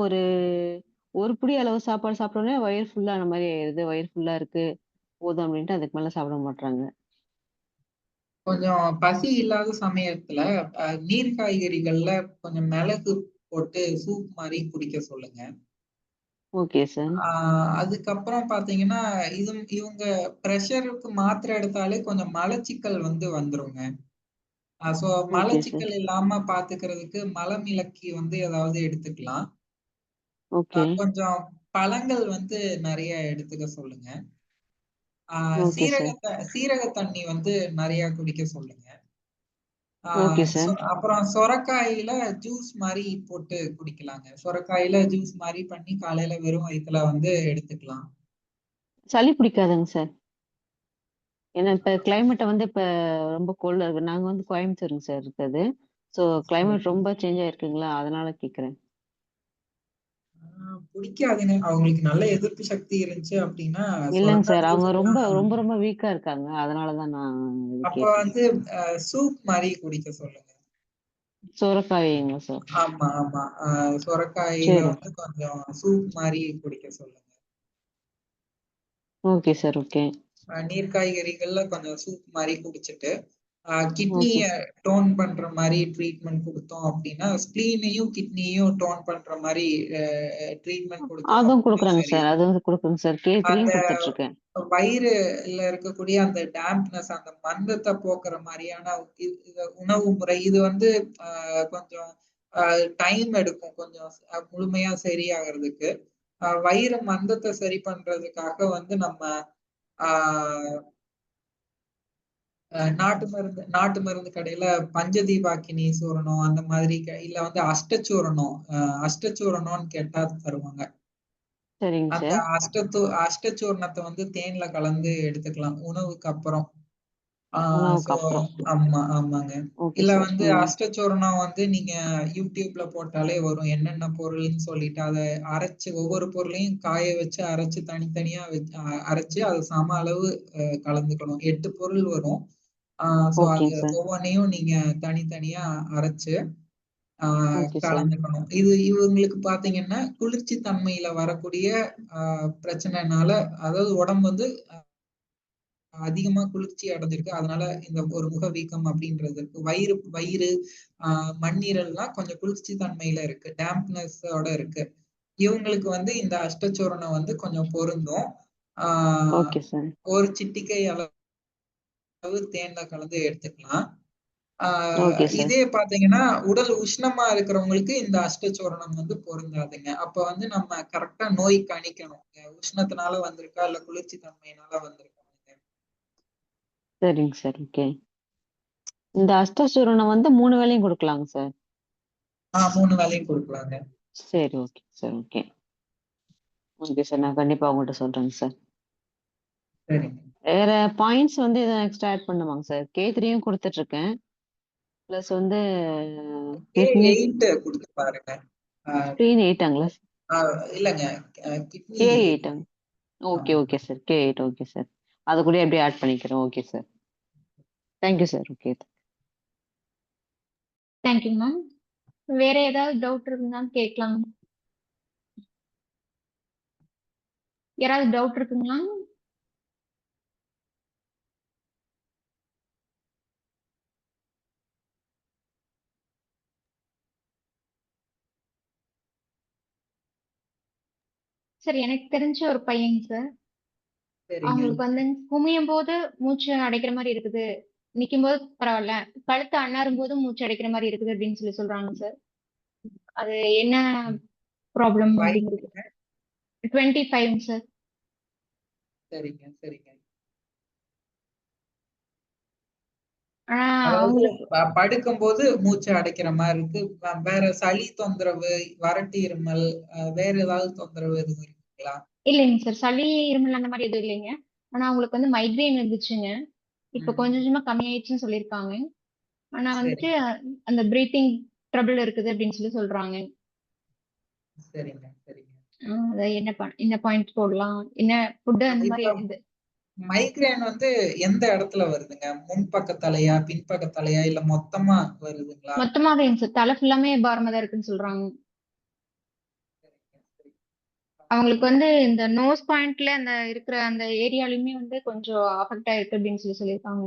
ஒரு புடி அளவு சாப்பாடு சாப்பிட்டோனே வயிறு ஃபுல்லான மாரி ஆயிருது. வயிறு ஃபுல்லா இருக்கு. போதும் அப்டின்ட்டு அதுக்கு மேல சாப்பிட மாட்றாங்க. கொஞ்சம் பசி இல்லாத சமயத்துல நீர் காய்கறிகள்ல கொஞ்சம் மிளகு போட்டு சூப் மாரி குடிக்க சொல்லுங்க. Okay sir. அதுக்கப்புறம் பார்த்தீங்கன்னா, இவங்க பிரஷருக்கு மாத்திரை எடுத்தாலே கொஞ்சம் மலச்சிக்கல் வந்து வந்துருங்க. So okay sir. மலச்சிக்கல் இல்லாம பாத்துக்கிறதுக்கு மலமிளக்கி வந்து ஏதாவது எடுத்துக்கலாம். ஓகே. கொஞ்சம் பழங்கள் வந்து நிறைய எடுத்துக்க சொல்லுங்க. Okay sir. சீரக தண்ணி வந்து நிறைய குடிக்க சொல்லுங்க. Okay sir. அப்புறம் சொரக்காயில ஜூஸ் மாதிரி போட்டு குடிக்கலாங்க. சொரக்காயில ஜூஸ் மாதிரி பண்ணி காலையில வெறும் வயித்துல வந்து எடுத்துக்கலாம். சளி பிடிக்காதுங்க சார். ஏன்னா இப்ப கிளைமேட் வந்து இப்ப ரொம்ப கோல்டா இருக்கு. நாங்க வந்து கோயம்புத்தூருங்க சார் இருக்கிறது. ஸோ கிளைமேட் ரொம்ப சேஞ்ச் ஆயிருக்குங்களா, அதனால கேக்குறேன். பிடிக்காதுங்க. அவங்களுக்கு நல்ல எதிர்ப்பு சக்தி இருந்துச்சு அப்படின்னா இல்லைங்க சொரக்காய் சார், அவங்க ஜூஸ் ரொம்ப எல்லாம். ரொம்ப ரொம்ப வீக்கா இருக்காங்க. அதனாலதான் நான் இது அப்ப கேட்டேன். வந்து சூப் மாதிரி குடிக்க சொல்லுங்க. சோரக்காய்ங்களா சார்? ஆமா ஆமா. சொரக்காயில சரி. வந்து கொஞ்சம் சூப் மாதிரி குடிக்க சொல்லுங்க. Okay sir. ஓகே. நீர் காய்கறிகள்ல கொஞ்சம் சூப் மாதிரி குடிச்சிட்டு ஓகே கிட்னிய சார். டோன் பண்ற மாதிரி ட்ரீட்மெண்ட் கொடுத்தோம் அப்படின்னா, ஸ்பிளீனையும் கிட்னியும் டோன் பண்ற மாதிரி ட்ரீட்மெண்ட் கொடுத்தோம் அதுவும் அப்படின்னா கொடுக்குறேங்க சார். சரியாகும். அதுவும் கொடுக்குறேங்க சார். K3யும் அந்த கொடுத்துட்டு இருக்கேன். வயிறுல இருக்கக்கூடிய அந்த டேம்ப்னஸ், அந்த மந்தத்தை போக்குற மாதிரியான உணவு முறை இது வந்து கொஞ்சம் டைம் எடுக்கும், கொஞ்சம் முழுமையா சரியாகிறதுக்கு. வயிறு மந்தத்தை சரி பண்றதுக்காக வந்து நம்ம ஆஹ் நாட்டு மருந்து கடையில பஞ்சதீபாக்கினி சூரணம் அந்த மாதிரி இல்ல வந்து அஷ்டச்சூரணம்னு கேட்டா தருவாங்க. சரிங்க அந்த சார். அஷ்டச்சூர்ணத்தை வந்து தேன்ல கலந்து எடுத்துக்கலாம் உணவுக்கு அப்புறம். உணவுக்கு சோ அப்புறம். ஆமா ஆமாங்க. ஓகே இல்ல சார். வந்து ம். அஷ்டச்சூர்ணம் வந்து நீங்க யூடியூப்ல போட்டாலே வரும், என்னென்ன பொருள்னு சொல்லிட்டு அதை அரைச்சு ஒவ்வொரு பொருளையும் காய வச்சு அரைச்சு தனித்தனியா அரைச்சு அதை சம அளவு கலந்துக்கணும். 8 பொருள் வரும். சோ அது ஓகேங்க சார். ஒவ்வொன்றையும் நீங்க தனித்தனியா அரைச்சு ஓகே சார். கலந்துக்கணும். இது இவங்களுக்கு பாத்தீங்கன்னா குளிர்ச்சி தன்மையில வரக்கூடிய பிரச்சனைனால, அதாவது உடம்பு வந்து அதிகமா குளிர்ச்சி அடைஞ்சிருக்கு, அதனால இந்த ஒரு முக வீக்கம் அப்படின்றது இருக்கு. வயிறு வயிறு மண்ணீரல்லாம் கொஞ்சம் குளிர்ச்சி தன்மையில இருக்கு, டேம்ப்னஸோட இருக்கு. இவங்களுக்கு வந்து இந்த அஷ்டச்சூரணம் வந்து கொஞ்சம் பொருந்தும். ஆஹ் ஓகே சார். ஒரு சிட்டிகை அளவு தேன்ல கலந்து எடுத்துக்கலாம். Okay sir. இதே பாத்தீங்கன்னா உடல் உஷ்ணமா இருக்கிறவங்களுக்கு இந்த அஷ்டச்சூரணம் வந்து பொருந்தாதுங்க. அப்ப வந்து நம்ம கரெக்டா நோய் கணிக்கணும், உஷ்ணத்தினால வந்திருக்கா இல்ல குளிர்ச்சி தன்மையினால வந்திருக்கா. சரிங்க சார். ஓகே. இந்த அஷ்டசூரணம் வந்து 3 வேளையும் கொடுக்கலாங்க சார்? 3 வேளையும் கொடுக்கலாங்க. சரி. Okay sir. Okay. Okay sir. நான் கண்டிப்பா உங்கள்ட்ட சொல்றேங்க சார். சரிங்க. வேற பாயிண்ட்ஸ் வந்து எதுவும் எக்ஸ்ட்ரா ஆட் பண்ணுவாங்க சார்? K3யும் கொடுத்துட்டு இருக்கேன். பிளஸ் வந்து கிட்னி K8 கொடுத்து பாருங்க. ஸ்க்ரீன் 8ங்களா? இல்லங்க, kidney K8. Okay okay sir. K8. Okay sir. அது கூட அப்படியே ஆட் பண்ணிக்கிறேன். Okay sir. Thank you sir. Okay. Thank you ma'am. வேற ஏதாவது டவுட் இருக்குங்களான்னு கேட்கலாம். யாராவது டவுட் இருக்குங்களா? சார் எனக்கு தெரிஞ்ச ஒரு பையன் சார், சரிங்க. அவங்களுக்கு வந்து குமியும் போது மூச்சு அடைக்கிற மாதிரி இருக்குது, நிக்கும் போது பரவாயில்ல, கழுத்து அண்ணாரும் போது மூச்சு அடைக்கிற மாதிரி இருக்குது அப்படின்னு சொல்றாங்க சார். அது என்ன ப்ராப்ளம் அப்படிங்கிறது. 25 சார். சரிங்க சரிங்க. ஆனா அதாவது அவங்களுக்கு படுக்கும்போது மூச்சு அடைக்கிற மாதிரி இருக்கு. வேற சளி தொந்தரவு, வறட்டு இருமல், வேற ஏதாவது தொந்தரவு எதுவும் இருக்குங்களா? இல்லைங்க சார், சளி இருமல் அந்த மாதிரி எதுவும் இல்லைங்க. ஆனா அவங்களுக்கு வந்து மைக்ரேன் இருந்துச்சுங்க, இப்ப கொஞ்சம் கொஞ்சமா கம்மியாயிடுச்சுன்னு சொல்லியிருக்காங்க. ஆனா சரி வந்துட்டு அந்த பிரீத்திங் ட்ரபிள் இருக்குது அப்படின்னு சொல்றாங்க. சரிங்க சரிங்க. அதை என்ன பாயிண்ட் போடலாம், என்ன ஃபுட் அந்த மாதிரி இப்ப இது. மைக்ரேன் வந்து எந்த இடத்துல வருதுங்க? முன்பக்க தலையா, பின்பக்க தலையா, இல்ல மொத்தமா வருதுங்களா? மொத்தமாவே சார், தலை ஃபுல்லாமே பாரமா தான் இருக்குன்னு சொல்றாங்க. சரிங்க, சரி. அவங்களுக்கு வந்து இந்த நோஸ் பாயிண்ட்ல அந்த இருக்கிற அந்த ஏரியாலுமே வந்து கொஞ்சம் அஃபெக்ட் ஆயிருக்கு அப்படின்னு சொல்லியிருக்காங்க.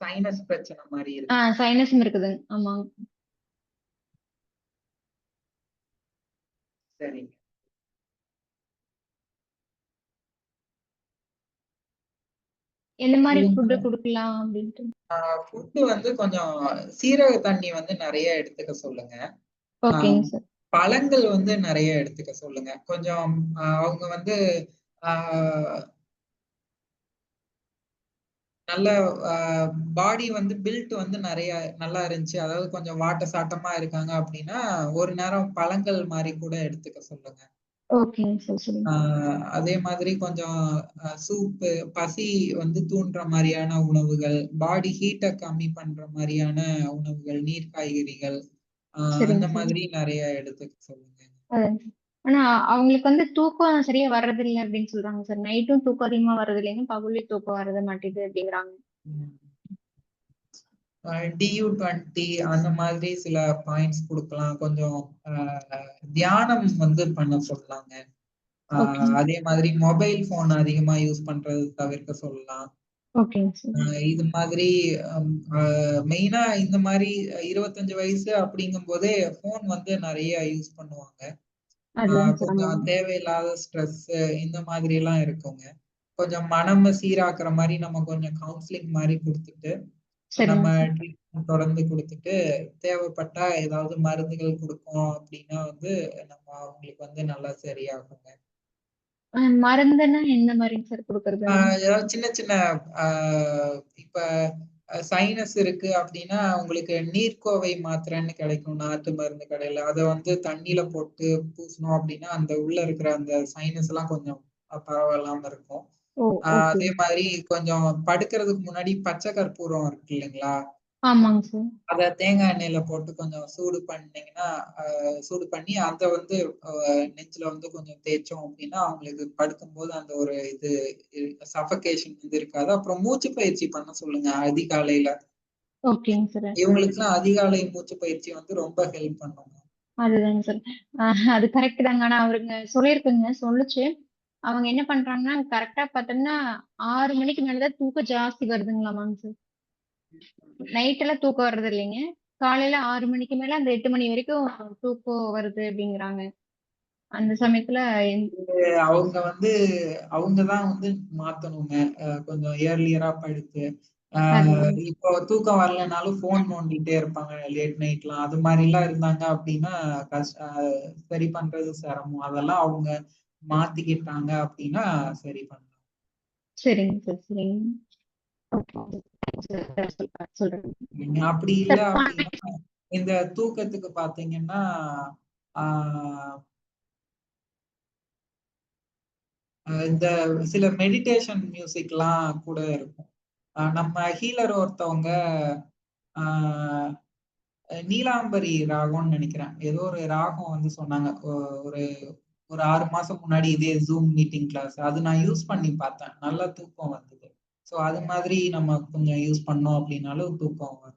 சைனஸ் பிரச்சனை மாதிரி இருக்கு. சைனஸும் இருக்குதுங்க. ஆமாங்க. சரிங்க. எந்த மாதிரி இது ஃபுட்டு குடுக்கலாம் அப்படின்ட்டு? ஃபுட்டு வந்து கொஞ்சம் சீரக தண்ணி வந்து நிறைய எடுத்துக்க சொல்லுங்க. ஓகேங்க சார். பழங்கள் வந்து நிறைய எடுத்துக்க சொல்லுங்க. கொஞ்சம் அவங்க வந்து ஆஹ் நல்ல பாடி வந்து பில்ட் வந்து நிறைய நல்லா இருந்துச்சு, அதாவது கொஞ்சம் வாட்ட சாட்டமா இருக்காங்க அப்படின்னா ஒரு நேரம் பழங்கள் மாதிரி கூட எடுத்துக்க சொல்லுங்க. ஓகேங்க சார். சரிங்க. அதே மாதிரி கொஞ்சம் சூப்பு, பசி வந்து தூண்டுற மாதிரியான உணவுகள், பாடி ஹீட்டை கம்மி பண்ற மாதிரியான உணவுகள், நீர் காய்கறிகள் சரிங்க அந்த சார். மாதிரி நிறைய எடுத்துக்க சொல்லுங்க. அதாங்க சார். ஆனா அவங்களுக்கு வந்து தூக்கம் சரியா வர்றதில்ல அப்படின்னு சொல்றாங்க சார். நைட்டும் தூக்கம் அதிகமா வர்றது இல்லைங்க, பகல்லையும் தூக்கம் வர்றது மாட்டேங்குது அப்படிங்கிறாங்க. DU20 அந்த மாதிரி சில பாயிண்ட்ஸ் கொடுக்கலாம். கொஞ்சம் தியானம் வந்து பண்ண சொல்லலாங்க. ஓகே. அதே மாதிரி மொபைல் போன் அதிகமா யூஸ் பண்றது தவிர்க்க சொல்லலாம். ஓகேங்க சார். இது மாதிரி மெயினா இந்த மாதிரி 25 வயசு அப்படிங்கும் போதே போன் வந்து நிறைய யூஸ் பண்ணுவாங்க. அதுதாங்க சார். கொஞ்சம் ஆமாங்க. தேவையில்லாத ஸ்ட்ரெஸ் இந்த மாதிரி எல்லாம் இருக்குங்க. கொஞ்சம் மனம் சீராக்குற மாதிரி நம்ம கொஞ்சம் கவுன்சிலிங் மாதிரி கொடுத்துட்டு நம்ம சரிங்க சார். ட்ரீட்மெண்ட் தொடர்ந்து கொடுத்துட்டு தேவைப்பட்டா ஏதாவது மருந்துகள் கொடுப்போம் அப்படின்னா வந்து நம்ம அவங்களுக்கு வந்து நல்லா சரியாகுங்க. மருந்துன்னா எந்த மாதிரிங்க சார் கொடுக்கறது? ஏதாவது சின்ன சின்ன இப்ப சைனஸ் இருக்கு அப்படின்னா உங்களுக்கு நீர்க்கோவை மாத்திரைன்னு கிடைக்கும் நாட்டு மருந்து கடையில. அதை வந்து தண்ணியில போட்டு பூசணும் அப்படின்னா அந்த உள்ள இருக்கிற அந்த சைனஸ் எல்லாம் கொஞ்சம் பரவாயில்லாம இருக்கும். ஓ, ஓகே. அதே மாதிரி கொஞ்சம் படுக்கிறதுக்கு முன்னாடி பச்சை கற்பூரம் இருக்கு இல்லைங்களா, ஆமாங்க சார். அத தேங்காய் எண்ணெயில போட்டு கொஞ்சம் சூடு பண்ணீங்கன்னா சூடு பண்ணி அதை வந்து நெஞ்சில வந்து கொஞ்சம் தேய்ச்சோம் அப்படின்னா அவங்களுக்கு படுக்கும்போது அந்த ஒரு இது சஃபகேஷன் வந்து இருக்காது. அப்புறம் மூச்சு பயிற்சி பண்ண சொல்லுங்க அதிகாலையில. ஓகேங்க சார். இவங்களுக்குலாம் அதிகாலை மூச்சு பயிற்சி வந்து ரொம்ப ஹெல்ப் பண்ணுங்க. அதுதாங்க சார். அது கரெக்ட் தாங்க. ஆனா அவருங்க சொல்லியிருக்குங்க, சொல்லுச்சு. அவங்க என்ன பண்றாங்கன்னா கரெக்டா பார்த்தோம்னா 6 மணிக்கு மேலதான் தூக்கம் ஜாஸ்தி வருதுங்களாமாங்க சார். நைட் எல்லாம் தூக்கம் வர்றது இல்லைங்க. காலையில 6 மணிக்கு மேல அந்த 8 மணி வரைக்கும் தூக்கம் வருது அப்படிங்கிறாங்க. அந்த சமயத்துல அவங்க வந்து அவங்கதான் வந்து மாத்தணுங்க. கொஞ்சம் ஏர்லியரா படுத்து இப்போ தூக்கம் வரலைனாலும் போன் நோண்டிட்டே இருப்பாங்க லேட் நைட்லாம். அது மாதிரி எல்லாம் இருந்தாங்க அப்படின்னா சரி பண்றது சிரமம். அதெல்லாம் அவங்க மாத்திக்கிட்டாங்க அப்படின்னா சரி பண்ணலாம். சரிங்க சார். சரிங்க. அப்படி இல்லை அப்படின்னா இந்த தூக்கத்துக்கு பாத்தீங்கன்னா ஆஹ் இந்த சில மெடிடேஷன் மியூசிக்லாம் கூட இருக்கும். நம்ம ஹீலர் ஒருத்தவங்க நீலாம்பரி ராகம்னு நினைக்கிறேன், ஏதோ ஒரு ராகம் வந்து சொன்னாங்க ஒரு ஒரு 6 மாசம் முன்னாடி இதே ஜூம் மீட்டிங் கிளாஸ். அது நான் யூஸ் பண்ணி பார்த்தேன், நல்லா தூக்கம் வந்தது. ஸோ அது மாதிரி நம்ம கொஞ்சம் யூஸ் பண்ணோம் அப்படின்னாலும் தூக்கம் வரும்.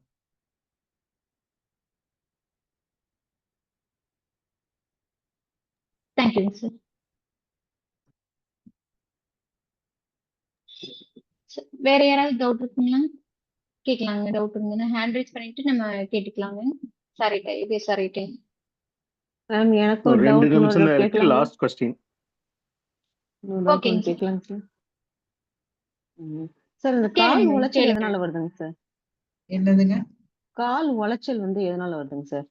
தேங்க்யூங்க சார். வேற யாராவது டவுட் இருக்குங்களா? கேட்கலாங்க. டவுட் இருந்ததுன்னா ஹேண்ட் ரைஸ் பண்ணிட்டு நம்ம கேட்டுக்கலாங்க. சாரி இது சாரிட்டே. மேம் எனக்கு ஒரு ஒரு 2 டவுட் நிமிஷம் தான் இருக்கு. கேட்கலாங்களா? Last question. ஓகேங்க சார். கேட்கலாங்க சார். சார் இந்த கால் கேளுங்க, உளைச்சல் கேளுங்க. எதனால வருதுங்க சார்? என்னதுங்க? கால் உளைச்சல் வந்து எதனால வருதுங்க சார்?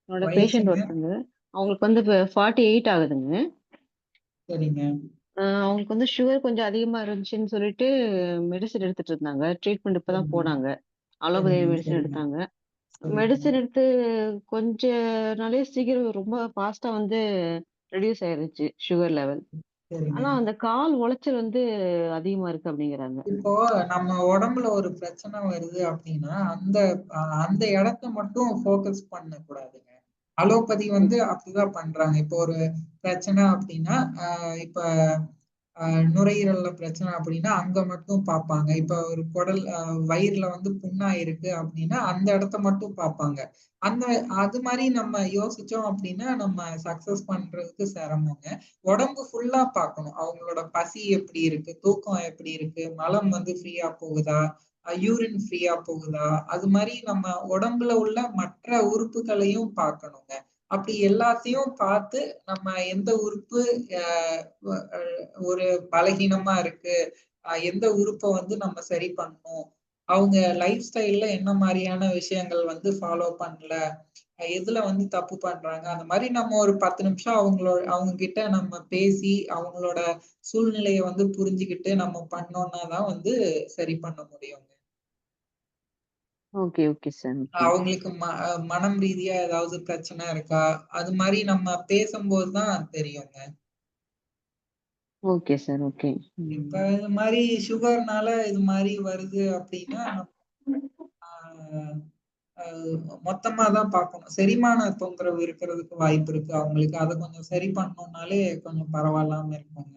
என்னோட பேஷண்ட் வயசுங்க? ஒருத்தங்க, அவங்களுக்கு வந்து இப்போ 48 ஆகுதுங்க. சரிங்க. அவங்களுக்கு வந்து சுகர் கொஞ்சம் அதிகமா இருந்துச்சுன்னு சொல்லிட்டு மெடிசன் எடுத்துட்டு இருந்தாங்க. ட்ரீட்மெண்ட் இப்பதான் போனாங்க. அலோபதி மெடிசன் எடுத்தாங்க. மெடிசன் எடுத்து கொஞ்ச நாளே சீக்கிரம் ரொம்ப ஃபாஸ்டா வந்து ரெடியூஸ் ஆயிருச்சு சுகர் லெவல். ஆனா அந்த கால் உளைச்சல் வந்து அதிகமா இருக்கு அப்படிங்கிறாங்க. இப்போ நம்ம உடம்புல ஒரு பிரச்சனை வருது அப்படின்னா அந்த அந்த இடத்த மட்டும் ஃபோக்கஸ் பண்ண கூடாதுங்க. அலோபதி வந்து அப்படிதான் பண்றாங்க. இப்போ ஒரு பிரச்சனை அப்படின்னா இப்ப நுரையீரல்ல பிரச்சனை அப்படின்னா அங்க மட்டும் பார்ப்பாங்க. இப்ப ஒரு குடல் வயிறுல வந்து புண்ணா இருக்கு அப்படின்னா அந்த இடத்த மட்டும் பார்ப்பாங்க. அந்த அது மாதிரி நம்ம யோசிச்சோம் அப்படின்னா நம்ம சக்சஸ் பண்றதுக்கு சிரமங்க. உடம்பு ஃபுல்லா பார்க்கணும். அவங்களோட பசி எப்படி இருக்கு, தூக்கம் எப்படி இருக்கு, மலம் வந்து ஃப்ரீயா போகுதா, யூரின் ஃப்ரீயா போகுதா, அது மாதிரி நம்ம உடம்புல உள்ள மற்ற உறுப்புகளையும் பார்க்கணுங்க. அப்படி எல்லாத்தையும் பார்த்து நம்ம எந்த உறுப்பு ஒரு பலகீனமா இருக்கு, எந்த உறுப்பை வந்து நம்ம சரி பண்ணணும், அவங்க லைஃப் ஸ்டைல்ல என்ன மாதிரியான விஷயங்கள் வந்து ஃபாலோ பண்ணல, எதுல வந்து தப்பு பண்றாங்க, அந்த மாதிரி நம்ம ஒரு 10 நிமிஷம் அவங்க கிட்ட நம்ம பேசி அவங்களோட சூழ்நிலையை வந்து புரிஞ்சுக்கிட்டு நம்ம பண்ணோம்னா தான் வந்து சரி பண்ண முடியுங்க. Okay, okay sir. ஓகே. அவங்களுக்கு மனம் ரீதியா ஏதாவது பிரச்சனை இருக்கா, அது மாதிரி நம்ம பேசும்போது தான் தெரியுங்க. Okay sir. ஓகே. இப்ப இது மாதிரி சுகர்னால இது மாதிரி வருது அப்படின்னா ஆஹ் மொத்தமா தான் பார்க்கணும். செரிமான தொந்தரவு இருக்கிறதுக்கு வாய்ப்பு இருக்கு அவங்களுக்கு. அதை கொஞ்சம் சரி பண்ணோம்னாலே கொஞ்சம் பரவாயில்லாம இருக்குங்க.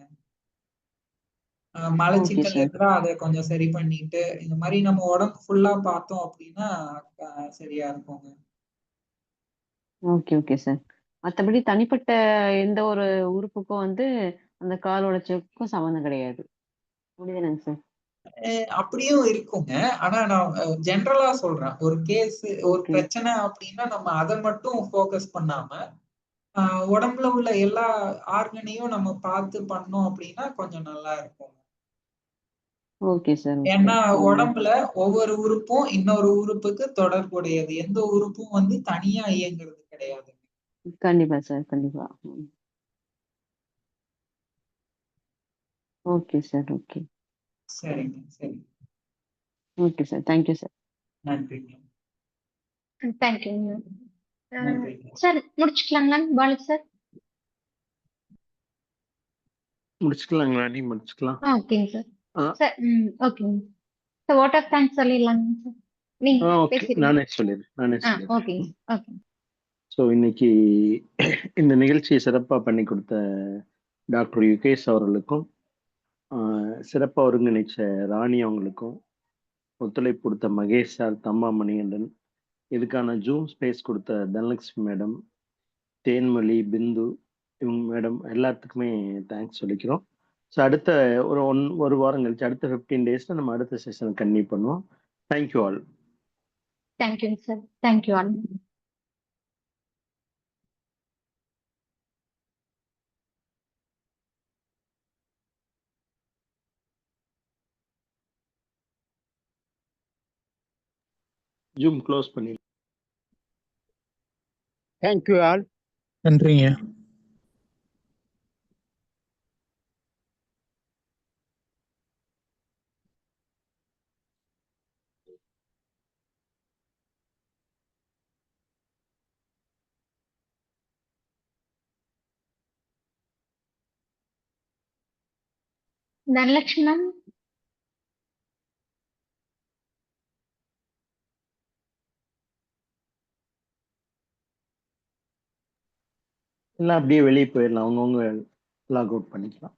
ஓகே மலச்சிக்கல் சார். இருந்தா அதை கொஞ்சம் சரி பண்ணிட்டு இந்த மாதிரி நம்ம உடம்பு ஃபுல்லா பார்த்தோம் அப்படின்னா சரியா இருக்குங்க. Okay, okay sir. மத்தபடி தனிப்பட்ட எந்த ஒரு உறுப்புக்கும் வந்து அந்த கால் உடைச்சதுக்கும் சம்மந்தம் கிடையாது. முடியுதானங்க சார்? அப்படியும் இருக்குங்க. ஆனா நான் ஜெனரலா சொல்றேன். ஒரு ஒரு ஓகே. பிரச்சனை அப்படின்னா நம்ம அதை மட்டும் ஃபோக்கஸ் பண்ணாம உடம்புல உள்ள எல்லா ஆர்கனையும் நம்ம பார்த்து பண்ணோம் அப்படின்னா கொஞ்சம் நல்லா இருக்கும். Okay sir. ஓகே. ஏன்னா உடம்புல ஒவ்வொரு உறுப்பும் இன்னொரு உறுப்புக்கு தொடர்புடையது. எந்த உறுப்பும் வந்து தனியா இயங்குறது கிடையாது. கண்டிப்பா சார். கண்டிப்பா. Okay sir. ஓகே. சரிங்க, சரி. Okay sir. Thank you sir. நன்றிங்க. தேங்க்யூங்க. நன்றிங்க. சார் முடிச்சுக்கலாங்களா பாலு சார்? முடிச்சுக்கலாங்களா? நீ முடிச்சுக்கலாம். ஓகேங்க சார். ஆ. சார் ஓகேங்க சார். வாட் ஆஃப் தேங்க்ஸ் சொல்லிடலாங்க சார்? நீங்க ஓகே. பேசிடுங்க. நானே சொல்லிடுறேன். ஓகேங்க ஓகே. ஸோ இன்னைக்கு இந்த நிகழ்ச்சியை சிறப்பாக பண்ணி கொடுத்த டாக்டர் யுகேஷ் அவர்களுக்கும், சிறப்பாக ஒருங்கிணைச்ச ராணி அவங்களுக்கும், ஒத்துழைப்பு கொடுத்த மகேஷ் சார், தம்மா மணிகண்டன், இதுக்கான ஜூம் ஸ்பேஸ் கொடுத்த தனலட்சுமி மேடம், தேன்மொழி, பிந்து இவங்க மேடம் எல்லாத்துக்குமே தேங்க்ஸ் சொல்லிக்கிறோம். ஸோ அடுத்த ஒரு வாரம் கழிச்சு அடுத்த 15 டேஸ்ல நம்ம அடுத்த செஷன் கன்டினியூ பண்ணுவோம். Thank you all. தேங்க்யூங்க sir. Thank you all. Zoom close பண்ணி தேங்க்யூ ஆல். நன்றிங்க. தனலட்சுமி மேம். எல்லாம் அப்படியே வெளியே போயிடலாம். அவங்கவுங்க லாக் அவுட் பண்ணிக்கலாம்.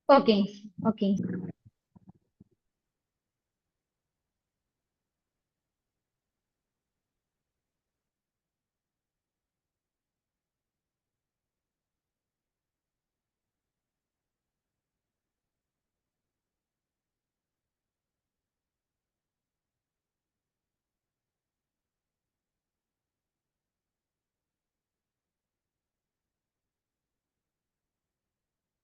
ஓகேங்க ஓகேங்க.